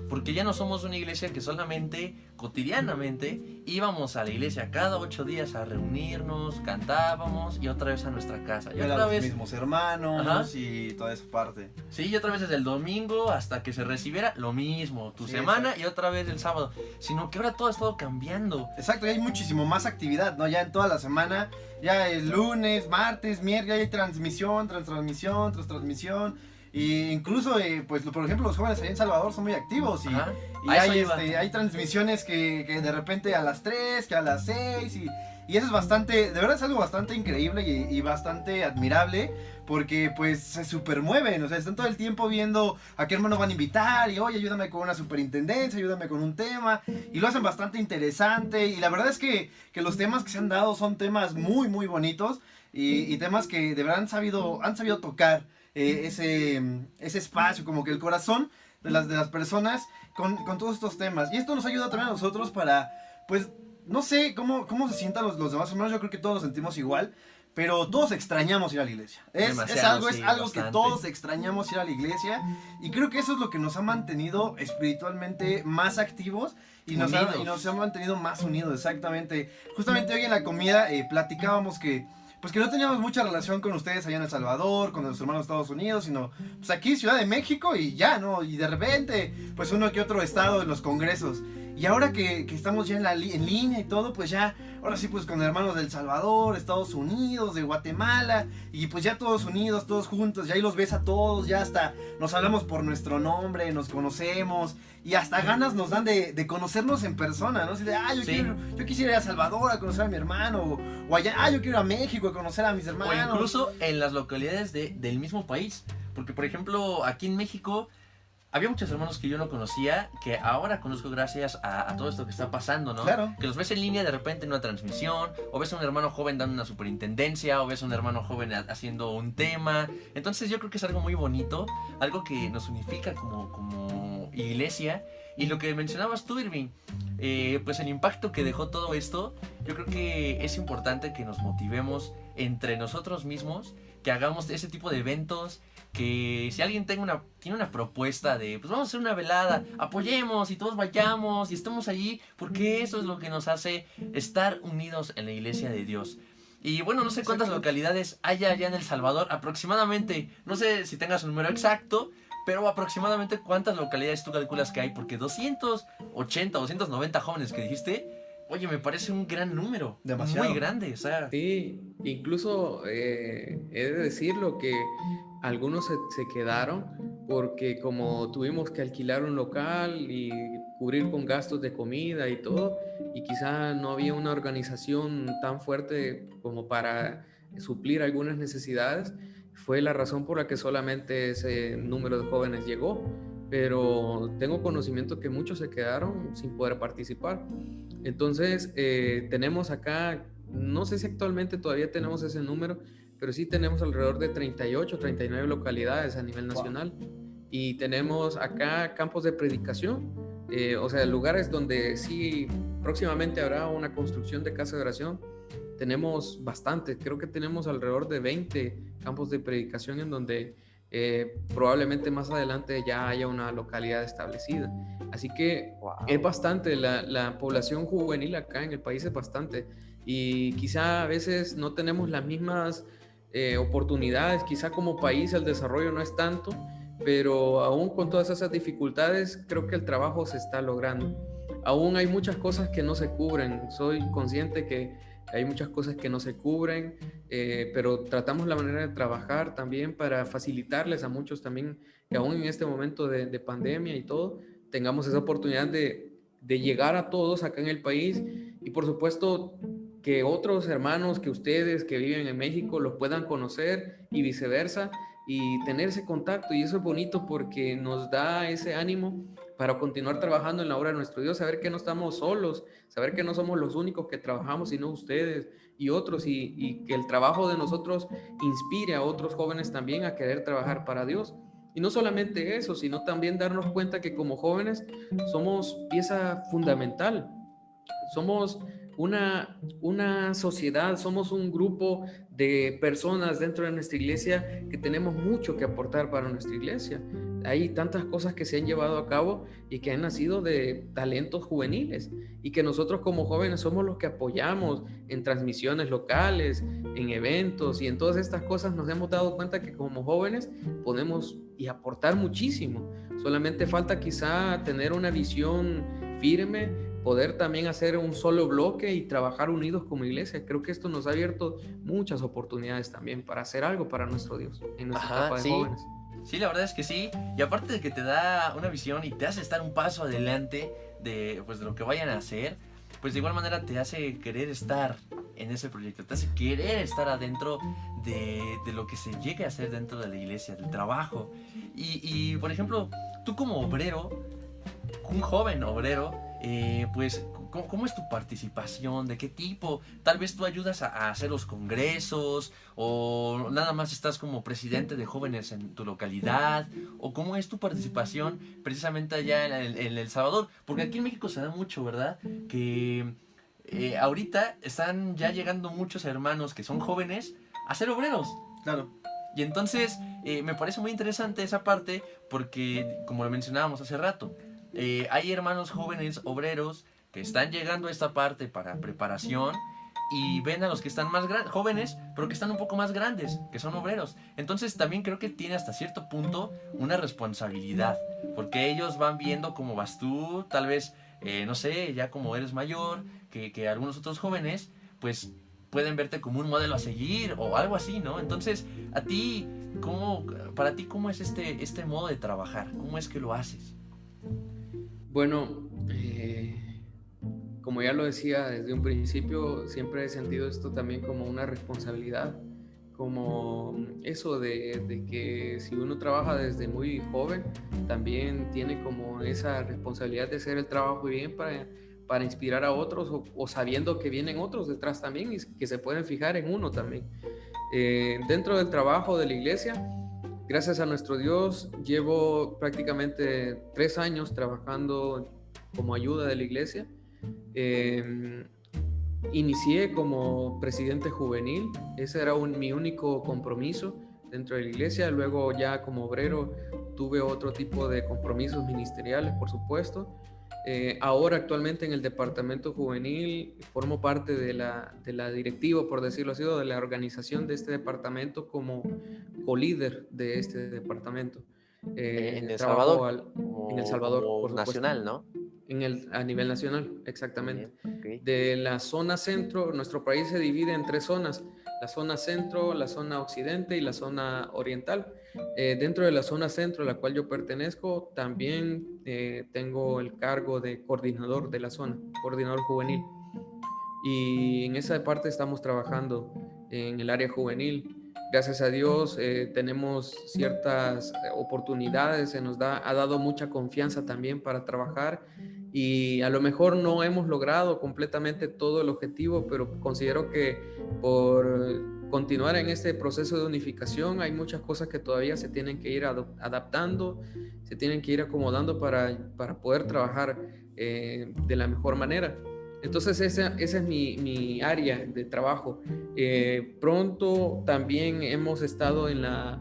porque ya no somos una iglesia que solamente, cotidianamente, íbamos a la iglesia cada 8 días a reunirnos, cantábamos y otra vez a nuestra casa. Y Ver a otra los vez, mismos hermanos Ajá. y toda esa parte. sí, y otra vez desde el domingo hasta que se recibiera lo mismo, tu Sí, semana exacto. y otra vez el sábado. Sino que ahora todo ha estado cambiando. Exacto, y hay muchísimo más actividad, ¿no? Ya en toda la semana, ya el lunes, martes, miércoles, hay transmisión, tras transmisión. Y incluso, pues, por ejemplo, los jóvenes allá en Salvador son muy activos. Ajá. Y A eso hay, iba. hay transmisiones que de repente a las 3, que a las 6. Y eso es bastante, de verdad es algo bastante increíble y bastante admirable. Porque pues se supermueven, o sea, están todo el tiempo viendo a qué hermano van a invitar. Y oye, ayúdame con una superintendencia, ayúdame con un tema. Y lo hacen bastante interesante. Y la verdad es que los temas que se han dado son temas muy, muy bonitos. Y temas que de verdad han sabido tocar ese espacio, como que el corazón de las personas con todos estos temas. Y esto nos ayuda también a nosotros para, pues, no sé cómo se sientan los demás hermanos. Yo creo que todos nos sentimos igual. Pero todos extrañamos ir a la iglesia. Es Demasiado, algo, sí, es algo que bastante. todos extrañamos ir a la iglesia. Y creo que eso es lo que nos ha mantenido espiritualmente más activos. Y nos ha mantenido más unidos, exactamente. Justamente hoy en la comida platicábamos que pues que no teníamos mucha relación con ustedes allá en El Salvador, con nuestros hermanos de Estados Unidos, sino pues aquí Ciudad de México y ya, ¿no? Y de repente, pues uno que otro estado en los congresos. Y ahora que estamos ya en línea y todo, pues ya, ahora sí, pues con hermanos del Salvador, Estados Unidos, de Guatemala, y pues ya todos unidos, todos juntos, ya ahí los ves a todos, ya hasta nos hablamos por nuestro nombre, nos conocemos, y hasta ganas nos dan de conocernos en persona, ¿no? Así de, Sí. yo quisiera ir a Salvador a conocer a mi hermano, o allá, yo quiero ir a México a conocer a mis hermanos. O incluso en las localidades del mismo país. Porque, por ejemplo, aquí en México había muchos hermanos que yo no conocía, que ahora conozco gracias a todo esto que está pasando, ¿no? Claro. Que los ves en línea de repente en una transmisión, o ves a un hermano joven dando una superintendencia, o ves a un hermano joven haciendo un tema. Entonces yo creo que es algo muy bonito, algo que nos unifica como iglesia. Y lo que mencionabas tú, Irving, pues el impacto que dejó todo esto, yo creo que es importante que nos motivemos entre nosotros mismos, que hagamos ese tipo de eventos, que si alguien tiene una propuesta de, pues vamos a hacer una velada, apoyemos y todos vayamos y estemos allí, porque eso es lo que nos hace estar unidos en la iglesia de Dios. Y bueno, no sé cuántas localidades hay allá en El Salvador, aproximadamente, no sé si tengas un número exacto, pero aproximadamente cuántas localidades tú calculas que hay, porque 280, 290 jóvenes que dijiste, oye, me parece un gran número, Demasiado. muy grande, o sea, Sí, incluso he de decirlo que algunos se quedaron porque como tuvimos que alquilar un local y cubrir con gastos de comida y todo, y quizá no había una organización tan fuerte como para suplir algunas necesidades, fue la razón por la que solamente ese número de jóvenes llegó. Pero tengo conocimiento que muchos se quedaron sin poder participar. Entonces, tenemos acá, no sé si actualmente todavía tenemos ese número, pero sí tenemos alrededor de 38, 39 localidades a nivel nacional. Y tenemos acá campos de predicación, o sea, lugares donde sí próximamente habrá una construcción de casa de oración. Tenemos bastante, creo que tenemos alrededor de 20 campos de predicación en donde probablemente más adelante ya haya una localidad establecida. Así que es bastante, la población juvenil acá en el país es bastante. Y quizá a veces no tenemos las mismas oportunidades, quizá como país el desarrollo no es tanto, pero aún con todas esas dificultades creo que el trabajo se está logrando. Aún hay muchas cosas que no se cubren, soy consciente que hay muchas cosas que no se cubren, pero tratamos la manera de trabajar también para facilitarles a muchos también que aún en este momento de pandemia y todo, tengamos esa oportunidad de llegar a todos acá en el país y por supuesto que otros hermanos que ustedes que viven en México los puedan conocer y viceversa y tener ese contacto, y eso es bonito porque nos da ese ánimo para continuar trabajando en la obra de nuestro Dios, saber que no estamos solos, saber que no somos los únicos que trabajamos, sino ustedes y otros, y que el trabajo de nosotros inspire a otros jóvenes también a querer trabajar para Dios. Y no solamente eso, sino también darnos cuenta que como jóvenes somos pieza fundamental, somos una sociedad, somos un grupo de personas dentro de nuestra iglesia que tenemos mucho que aportar para nuestra iglesia. Hay tantas cosas que se han llevado a cabo y que han nacido de talentos juveniles y que nosotros como jóvenes somos los que apoyamos en transmisiones locales, en eventos y en todas estas cosas. Nos hemos dado cuenta que como jóvenes podemos y aportar muchísimo. Solamente falta quizá tener una visión firme, poder también hacer un solo bloque y trabajar unidos como iglesia. Creo que esto nos ha abierto muchas oportunidades también para hacer algo para nuestro Dios en nuestra Ajá, etapa de sí. jóvenes. Sí, la verdad es que sí. Y aparte de que te da una visión y te hace estar un paso adelante pues, de lo que vayan a hacer, pues de igual manera te hace querer estar en ese proyecto, te hace querer estar adentro de lo que se llegue a hacer dentro de la iglesia, del trabajo. Por ejemplo, tú como obrero, un joven obrero, pues, ¿cómo es tu participación? ¿De qué tipo? Tal vez tú ayudas a hacer los congresos, o nada más estás como presidente de jóvenes en tu localidad, o cómo es tu participación precisamente allá en El Salvador, porque aquí en México se da mucho, ¿verdad? Que ahorita están ya llegando muchos hermanos que son jóvenes a ser obreros. Claro. Y entonces me parece muy interesante esa parte porque, como lo mencionábamos hace rato, hay hermanos jóvenes obreros que están llegando a esta parte para preparación y ven a los que están más jóvenes, pero que están un poco más grandes, que son obreros. Entonces también creo que tiene hasta cierto punto una responsabilidad, porque ellos van viendo cómo vas tú, tal vez, no sé, ya como eres mayor, que algunos otros jóvenes, pues pueden verte como un modelo a seguir o algo así, ¿no? Entonces, a ti, para ti, ¿cómo es este modo de trabajar? ¿Cómo es que lo haces? Bueno, como ya lo decía desde un principio, siempre he sentido esto también como una responsabilidad, como eso de que si uno trabaja desde muy joven, también tiene como esa responsabilidad de hacer el trabajo bien para inspirar a otros o sabiendo que vienen otros detrás también y que se pueden fijar en uno también. Dentro del trabajo de la iglesia, gracias a nuestro Dios, llevo prácticamente 3 años trabajando como ayuda de la iglesia. Inicié como presidente juvenil, ese era mi único compromiso dentro de la iglesia. Luego ya como obrero tuve otro tipo de compromisos ministeriales, por supuesto. Ahora actualmente en el departamento juvenil formo parte de la directiva, por decirlo así, o de la organización de este departamento como co-líder de este departamento. En El Trabajo Salvador, en El Salvador, como por supuesto. nacional, ¿no? A nivel nacional, Muy exactamente. bien, ok. De la zona centro, nuestro país se divide en 3 zonas: la zona centro, la zona occidente y la zona oriental. Dentro de la zona centro, a la cual yo pertenezco, también tengo el cargo de coordinador de la zona, coordinador juvenil. Y en esa parte estamos trabajando en el área juvenil. Gracias a Dios tenemos ciertas oportunidades, ha dado mucha confianza también para trabajar y a lo mejor no hemos logrado completamente todo el objetivo, pero considero que por continuar en este proceso de unificación hay muchas cosas que todavía se tienen que ir adaptando, se tienen que ir acomodando para poder trabajar de la mejor manera. Entonces esa es mi área de trabajo. Pronto también hemos estado en la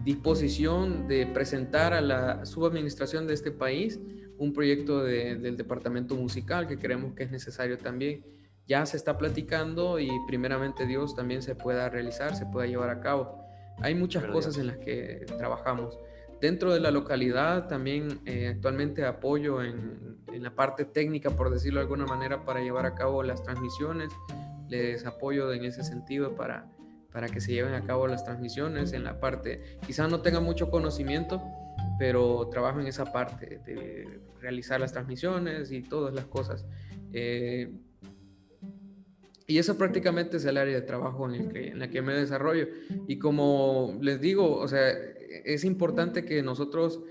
disposición de presentar a la subadministración de este país un proyecto del departamento musical que creemos que es necesario también. Ya se está platicando y primeramente Dios también se pueda realizar, se pueda llevar a cabo. Hay muchas Pero cosas Dios. en las que trabajamos. Dentro de la localidad también actualmente apoyo en la parte técnica, por decirlo de alguna manera, para llevar a cabo las transmisiones. Les apoyo en ese sentido para que se lleven a cabo las transmisiones en la parte, quizás no tenga mucho conocimiento, pero trabajo en esa parte de realizar las transmisiones y todas las cosas. Y eso prácticamente es el área de trabajo en la que me desarrollo. Y como les digo, o sea, es importante que nosotros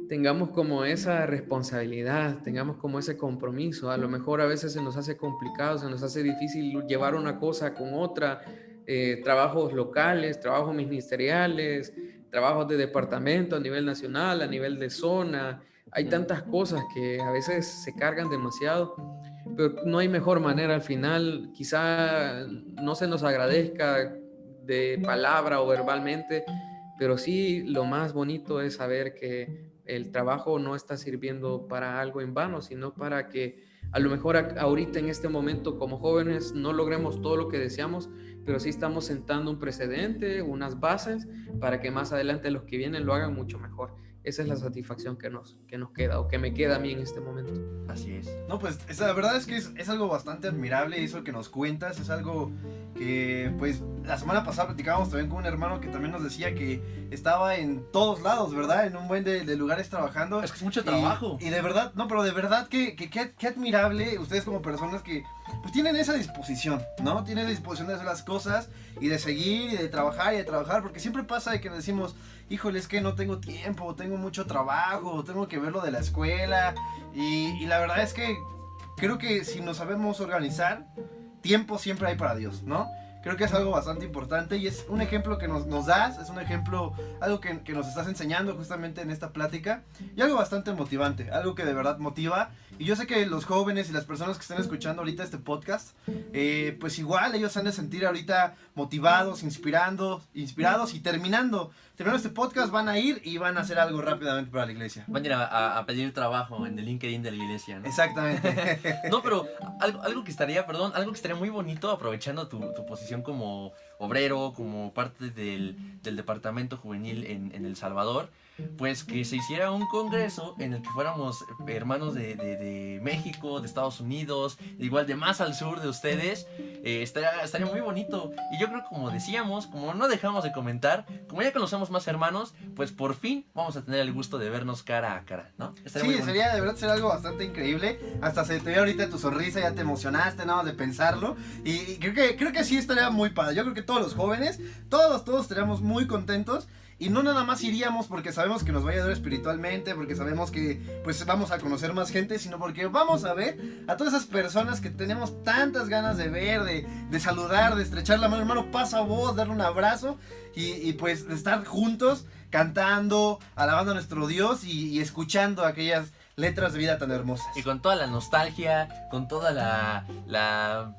tengamos como esa responsabilidad, tengamos como ese compromiso. A lo mejor a veces se nos hace complicado, se nos hace difícil llevar una cosa con otra, trabajos locales, trabajos ministeriales, trabajos de departamento a nivel nacional, a nivel de zona. Hay tantas cosas que a veces se cargan demasiado, pero no hay mejor manera al final. Quizá no se nos agradezca de palabra o verbalmente, pero sí lo más bonito es saber que el trabajo no está sirviendo para algo en vano, sino para que a lo mejor ahorita en este momento como jóvenes no logremos todo lo que deseamos, pero sí estamos sentando un precedente, unas bases para que más adelante los que vienen lo hagan mucho mejor. Esa es la satisfacción que nos queda o que me queda a mí en este momento. Así es. No, pues la verdad es que es algo bastante admirable eso que nos cuentas, es algo que pues la semana pasada platicábamos también con un hermano que también nos decía que estaba en todos lados, ¿verdad? En un buen de lugares trabajando. Es que es mucho trabajo. Y de verdad, no, pero de verdad que admirable ustedes como personas que pues tienen esa disposición, ¿no? Tienen la disposición de hacer las cosas y de seguir y de trabajar, porque siempre pasa de que decimos, híjole, es que no tengo tiempo, tengo mucho trabajo, tengo que ver lo de la escuela y la verdad es que creo que si nos sabemos organizar, tiempo siempre hay para Dios, ¿no? Creo que es algo bastante importante y es un ejemplo que nos das, es un ejemplo, algo que nos estás enseñando justamente en esta plática y algo bastante motivante, algo que de verdad motiva. Y yo sé que los jóvenes y las personas que están escuchando ahorita este podcast, pues igual ellos han de sentir ahorita motivados, inspirados y terminando este podcast van a ir y van a hacer algo rápidamente para la iglesia. Van a ir a pedir trabajo en el LinkedIn de la iglesia, ¿no? Exactamente. No, pero algo que estaría muy bonito aprovechando tu posición como obrero, como parte del departamento juvenil en El Salvador, pues que se hiciera un congreso en el que fuéramos hermanos de México, de Estados Unidos, igual de más al sur de ustedes. Estaría muy bonito. Y yo creo que como decíamos, como no dejamos de comentar, como ya conocemos más hermanos, pues por fin vamos a tener el gusto de vernos cara a cara, ¿no? Sí, sería de verdad ser algo bastante increíble. Hasta se te ve ahorita tu sonrisa, ya te emocionaste nada más de pensarlo. Y creo que sí estaría muy padre. Yo creo que todos los jóvenes, todos estaríamos muy contentos. Y no nada más iríamos porque sabemos que nos va a ayudar espiritualmente, porque sabemos que pues vamos a conocer más gente, sino porque vamos a ver a todas esas personas que tenemos tantas ganas de ver, de saludar, de estrechar la mano, hermano, pasa voz, darle un abrazo y pues de estar juntos, cantando, alabando a nuestro Dios y escuchando aquellas letras de vida tan hermosas. Y con toda la nostalgia, con toda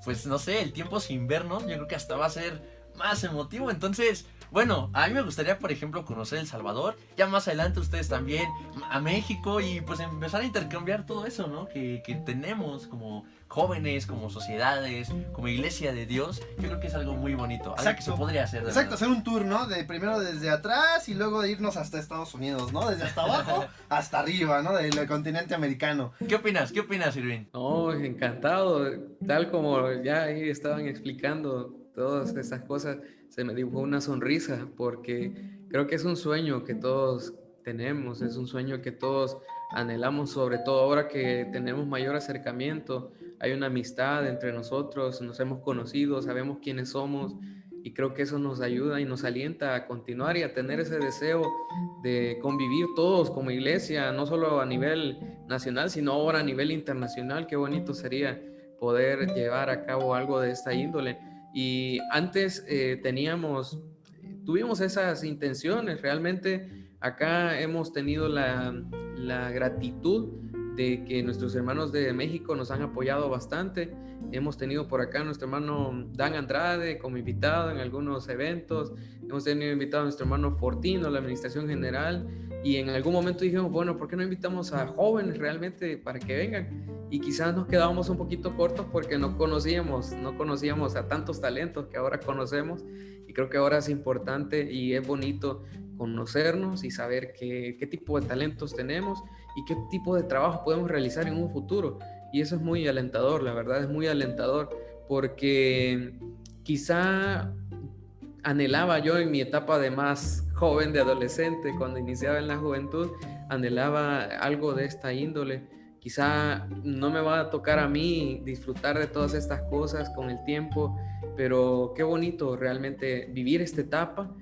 pues no sé, el tiempo sin vernos, yo creo que hasta va a ser más emotivo. Entonces, bueno, a mí me gustaría, por ejemplo, conocer El Salvador. Ya más adelante ustedes también a México y pues empezar a intercambiar todo eso, ¿no? Que tenemos como jóvenes, como sociedades, como iglesia de Dios. Yo creo que es algo muy bonito, algo que se podría hacer. Exacto, hacer un tour, ¿no? Primero desde atrás y luego de irnos hasta Estados Unidos, ¿no? Desde hasta abajo hasta arriba, ¿no? Del continente americano. ¿Qué opinas, Irving? No, encantado. Tal como ya ahí estaban explicando todas esas cosas, se me dibujó una sonrisa porque creo que es un sueño que todos tenemos, es un sueño que todos anhelamos, sobre todo ahora que tenemos mayor acercamiento, hay una amistad entre nosotros, nos hemos conocido, sabemos quiénes somos y creo que eso nos ayuda y nos alienta a continuar y a tener ese deseo de convivir todos como iglesia, no solo a nivel nacional, sino ahora a nivel internacional. Qué bonito sería poder llevar a cabo algo de esta índole. Y antes tuvimos esas intenciones, realmente acá hemos tenido la gratitud de que nuestros hermanos de México nos han apoyado bastante. Hemos tenido por acá a nuestro hermano Dan Andrade como invitado en algunos eventos, hemos tenido invitado a nuestro hermano Fortino, la administración general, y en algún momento dijimos, bueno, ¿por qué no invitamos a jóvenes realmente para que vengan? Y quizás nos quedábamos un poquito cortos porque no conocíamos a tantos talentos que ahora conocemos, y creo que ahora es importante y es bonito conocernos y saber qué tipo de talentos tenemos y qué tipo de trabajo podemos realizar en un futuro. Y eso es muy alentador, la verdad es muy alentador, porque quizá anhelaba yo en mi etapa de más joven, de adolescente, cuando iniciaba en la juventud, anhelaba algo de esta índole. Quizá no me va a tocar a mí disfrutar de todas estas cosas con el tiempo, pero qué bonito realmente vivir esta etapa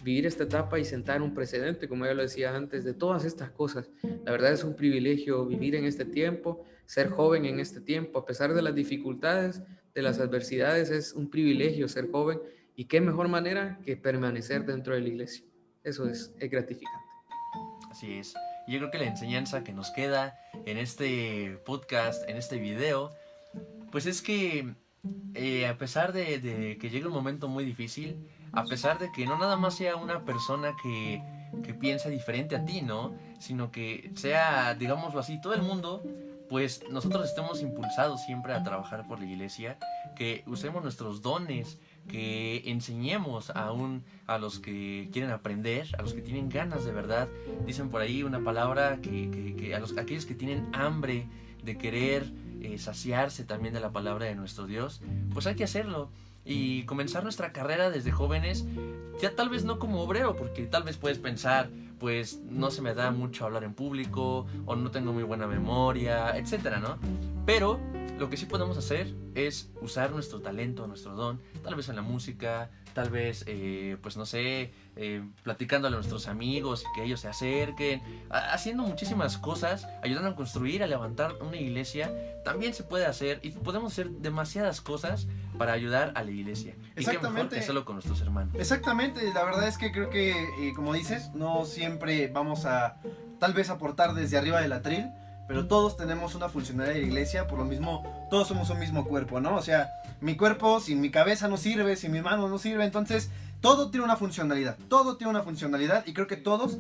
y sentar un precedente, como ya lo decía antes, de todas estas cosas. La verdad es un privilegio vivir en este tiempo, ser joven en este tiempo, a pesar de las dificultades, de las adversidades, es un privilegio ser joven, y qué mejor manera que permanecer dentro de la iglesia. Eso es gratificante. Así es. Y yo creo que la enseñanza que nos queda en este podcast, en este video, pues es que a pesar de que llegue un momento muy difícil, a pesar de que no nada más sea una persona que piensa diferente a ti, ¿no? Sino que sea, digámoslo así, todo el mundo, pues nosotros estemos impulsados siempre a trabajar por la iglesia, que usemos nuestros dones, que enseñemos aún a los que quieren aprender, a los que tienen ganas de verdad. Dicen por ahí una palabra que a aquellos que tienen hambre de querer saciarse también de la palabra de nuestro Dios, pues hay que hacerlo y comenzar nuestra carrera desde jóvenes, ya tal vez no como obrero, porque tal vez puedes pensar, pues no se me da mucho hablar en público, o no tengo muy buena memoria, etcétera, ¿no? Pero lo que sí podemos hacer es usar nuestro talento, nuestro don, tal vez en la música, tal vez, pues no sé, platicándole a nuestros amigos y que ellos se acerquen, haciendo muchísimas cosas, ayudando a construir, a levantar una iglesia. También se puede hacer y podemos hacer demasiadas cosas para ayudar a la iglesia. Y qué mejor que hacerlo con nuestros hermanos. Exactamente, la verdad es que creo que, como dices, no siempre vamos a tal vez aportar desde arriba del atril, pero todos tenemos una funcionalidad de la iglesia, por lo mismo, todos somos un mismo cuerpo, ¿no? O sea, mi cuerpo sin mi cabeza no sirve, sin mi mano no sirve, entonces todo tiene una funcionalidad y creo que todos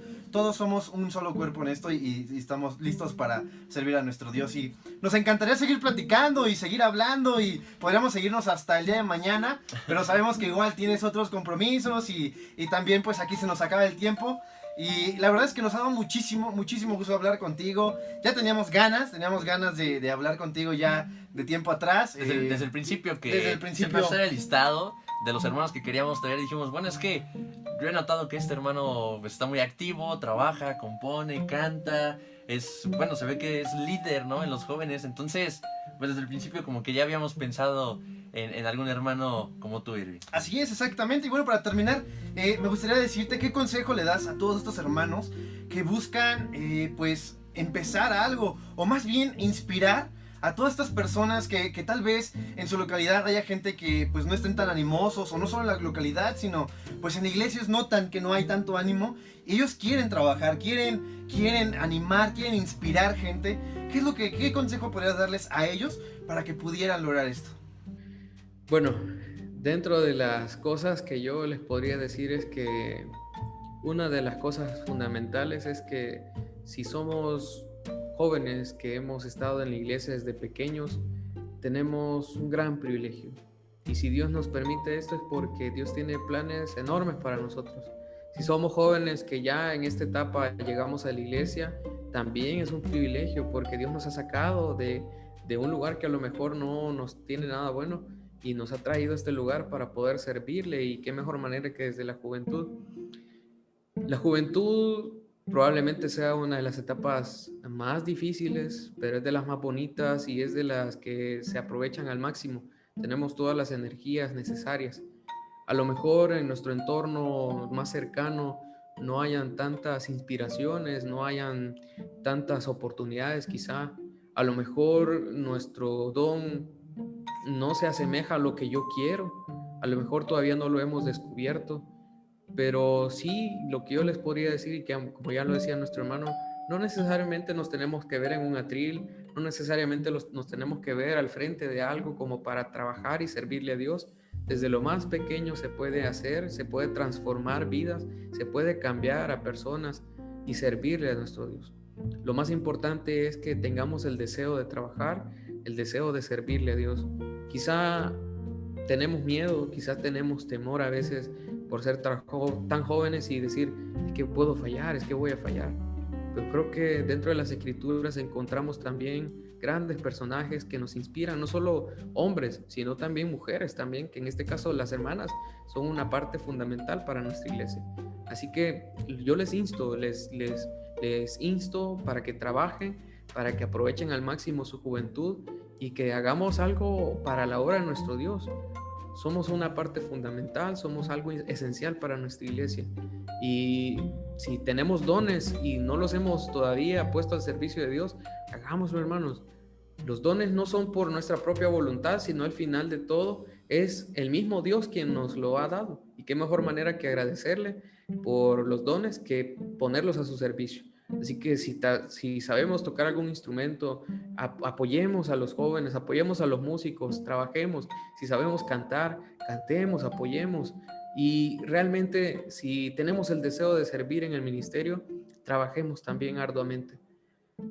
somos un solo cuerpo en esto y estamos listos para servir a nuestro Dios. Y nos encantaría seguir platicando y seguir hablando y podríamos seguirnos hasta el día de mañana, pero sabemos que igual tienes otros compromisos y también pues aquí se nos acaba el tiempo. Y la verdad es que nos ha dado muchísimo gusto hablar contigo. Ya teníamos ganas de hablar contigo ya de tiempo atrás. Desde el principio que se empezó a hacer el listado de los hermanos que queríamos traer, dijimos, bueno, es que yo he notado que este hermano está muy activo, trabaja, compone, canta, bueno, se ve que es líder, ¿no? En los jóvenes, entonces, pues desde el principio como que ya habíamos pensado en algún hermano como tú, Irving. Así es, exactamente. Y bueno, para terminar, me gustaría decirte qué consejo le das a todos estos hermanos que buscan, pues, empezar algo, o más bien inspirar a todas estas personas que tal vez en su localidad haya gente que pues no estén tan animosos, o no solo en la localidad, sino pues en iglesias notan que no hay tanto ánimo. Ellos quieren trabajar, quieren animar, quieren inspirar gente. ¿Qué consejo podrías darles a ellos para que pudieran lograr esto? Bueno, dentro de las cosas que yo les podría decir es que una de las cosas fundamentales es que si somos jóvenes que hemos estado en la iglesia desde pequeños, tenemos un gran privilegio. Y si Dios nos permite esto es porque Dios tiene planes enormes para nosotros. Si somos jóvenes que ya en esta etapa llegamos a la iglesia, también es un privilegio porque Dios nos ha sacado de un lugar que a lo mejor no nos tiene nada bueno y nos ha traído a este lugar para poder servirle, y qué mejor manera que desde la juventud. La juventud probablemente sea una de las etapas más difíciles, pero es de las más bonitas y es de las que se aprovechan al máximo. Tenemos todas las energías necesarias. A lo mejor en nuestro entorno más cercano no hayan tantas inspiraciones, no hayan tantas oportunidades quizá. A lo mejor nuestro don no se asemeja a lo que yo quiero. A lo mejor todavía no lo hemos descubierto. Pero sí, lo que yo les podría decir, y que como ya lo decía nuestro hermano, no necesariamente nos tenemos que ver en un atril, no necesariamente nos tenemos que ver al frente de algo como para trabajar y servirle a Dios. Desde lo más pequeño se puede hacer, se puede transformar vidas, se puede cambiar a personas y servirle a nuestro Dios. Lo más importante es que tengamos el deseo de trabajar, el deseo de servirle a Dios. Quizá tenemos miedo, quizás tenemos temor a veces por ser tan jóvenes y decir, es que puedo fallar, es que voy a fallar. Pero creo que dentro de las escrituras encontramos también grandes personajes que nos inspiran, no solo hombres, sino también mujeres también, que en este caso las hermanas son una parte fundamental para nuestra iglesia. Así que yo les insto para que trabajen, para que aprovechen al máximo su juventud y que hagamos algo para la obra de nuestro Dios. Somos una parte fundamental, somos algo esencial para nuestra iglesia. Y si tenemos dones y no los hemos todavía puesto al servicio de Dios, hagámoslo, hermanos. Los dones no son por nuestra propia voluntad, sino al final de todo es el mismo Dios quien nos lo ha dado. Y qué mejor manera que agradecerle por los dones que ponerlos a su servicio. Así que si sabemos tocar algún instrumento, apoyemos a los jóvenes, apoyemos a los músicos, trabajemos. Si sabemos cantar, cantemos, apoyemos. Y realmente, si tenemos el deseo de servir en el ministerio, trabajemos también arduamente.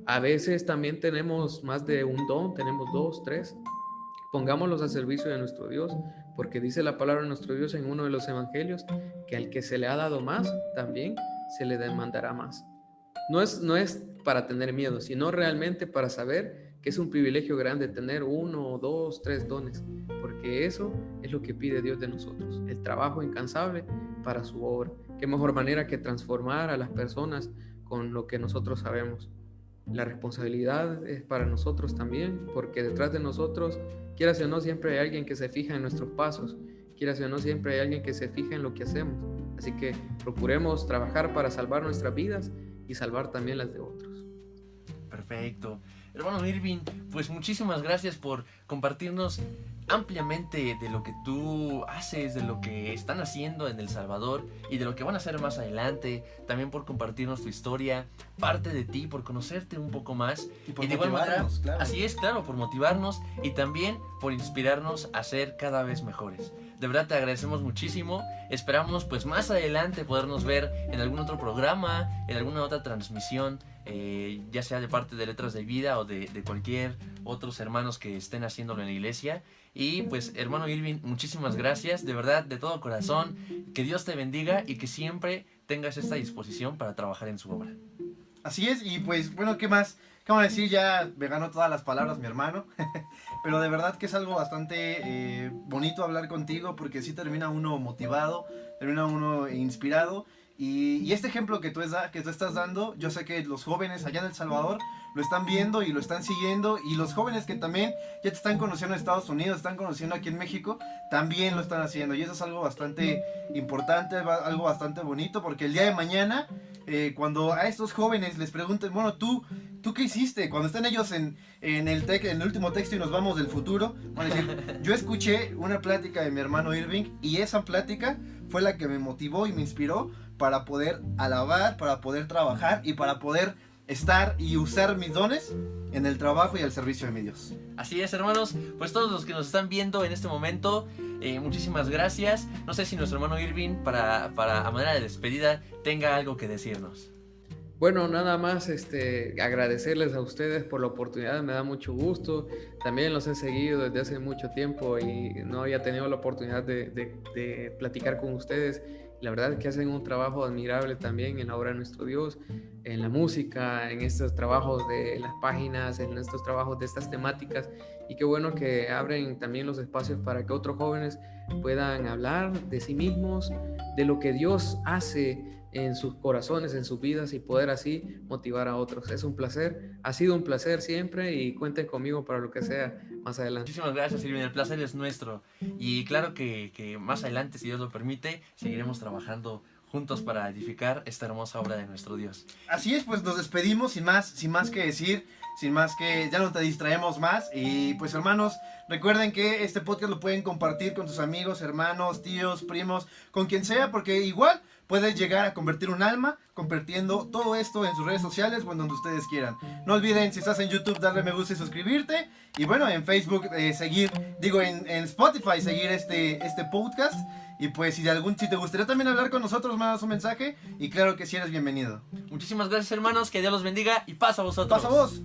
A veces también tenemos más de un don, tenemos 2, 3. Pongámoslos al servicio de nuestro Dios, porque dice la palabra de nuestro Dios en uno de los evangelios, que al que se le ha dado más, también se le demandará más. No es para tener miedo, sino realmente para saber que es un privilegio grande tener 1, 2, 3 dones, porque eso es lo que pide Dios de nosotros, el trabajo incansable para su obra. Qué mejor manera que transformar a las personas con lo que nosotros sabemos. La responsabilidad es para nosotros también, porque detrás de nosotros, quieras o no, siempre hay alguien que se fija en nuestros pasos, quieras o no, siempre hay alguien que se fija en lo que hacemos. Así que procuremos trabajar para salvar nuestras vidas y salvar también las de otros. Perfecto. Hermano Irving, pues muchísimas gracias por compartirnos ampliamente de lo que tú haces, de lo que están haciendo en El Salvador y de lo que van a hacer más adelante. También por compartirnos tu historia, parte de ti, por conocerte un poco más. Y por de igual manera, claro. así es, claro, por motivarnos y también por inspirarnos a ser cada vez mejores. De verdad te agradecemos muchísimo. Esperamos pues más adelante podernos ver en algún otro programa, en alguna otra transmisión, ya sea de parte de Letras de Vida o de cualquier otros hermanos que estén haciéndolo en la iglesia. Y pues hermano Irving, muchísimas gracias, de verdad, de todo corazón. Que Dios te bendiga y que siempre tengas esta disposición para trabajar en su obra. Así es, y pues bueno, ¿qué más? ¿Qué vamos a decir? Ya me ganó todas las palabras mi hermano. Pero de verdad que es algo bastante bonito hablar contigo, porque sí termina uno motivado, termina uno inspirado. Y este ejemplo que tú estás dando, yo sé que los jóvenes allá en El Salvador lo están viendo y lo están siguiendo, y los jóvenes que también ya te están conociendo en Estados Unidos, están conociendo aquí en México, también lo están haciendo, y eso es algo bastante importante, algo bastante bonito, porque el día de mañana, cuando a estos jóvenes les pregunten, bueno, ¿tú qué hiciste? Cuando estén ellos en el último texto y nos vamos del futuro, van a decir, yo escuché una plática de mi hermano Irving, y esa plática fue la que me motivó y me inspiró para poder alabar, para poder trabajar y para poder estar y usar mis dones en el trabajo y al servicio de mi Dios. Así es, hermanos, pues todos los que nos están viendo en este momento, muchísimas gracias. No sé si nuestro hermano Irving, para a manera de despedida, tenga algo que decirnos. Bueno, nada más agradecerles a ustedes por la oportunidad, me da mucho gusto. También los he seguido desde hace mucho tiempo y no había tenido la oportunidad de platicar con ustedes. La verdad es que hacen un trabajo admirable también en la obra de nuestro Dios, en la música, en estos trabajos de las páginas, en estos trabajos de estas temáticas. Y qué bueno que abren también los espacios para que otros jóvenes puedan hablar de sí mismos, de lo que Dios hace en sus corazones, en sus vidas, y poder así motivar a otros. Es un placer, ha sido un placer siempre, y cuenten conmigo para lo que sea más adelante. Muchísimas gracias, Irving, el placer es nuestro. Y claro que más adelante, si Dios lo permite, seguiremos trabajando juntos para edificar esta hermosa obra de nuestro Dios. Así es, pues nos despedimos sin más que decir, sin más que ya no te distraemos más. Y pues hermanos, recuerden que este podcast lo pueden compartir con tus amigos, hermanos, tíos, primos, con quien sea, porque igual puedes llegar a convertir un alma compartiendo todo esto en sus redes sociales o en donde ustedes quieran. No olviden, si estás en YouTube, darle me gusta y suscribirte. Y bueno, en Facebook en Spotify seguir este podcast. Y pues si te gustaría también hablar con nosotros, mandas un mensaje. Y claro que sí, eres bienvenido. Muchísimas gracias, hermanos, que Dios los bendiga y paz a vosotros. Paz a vos.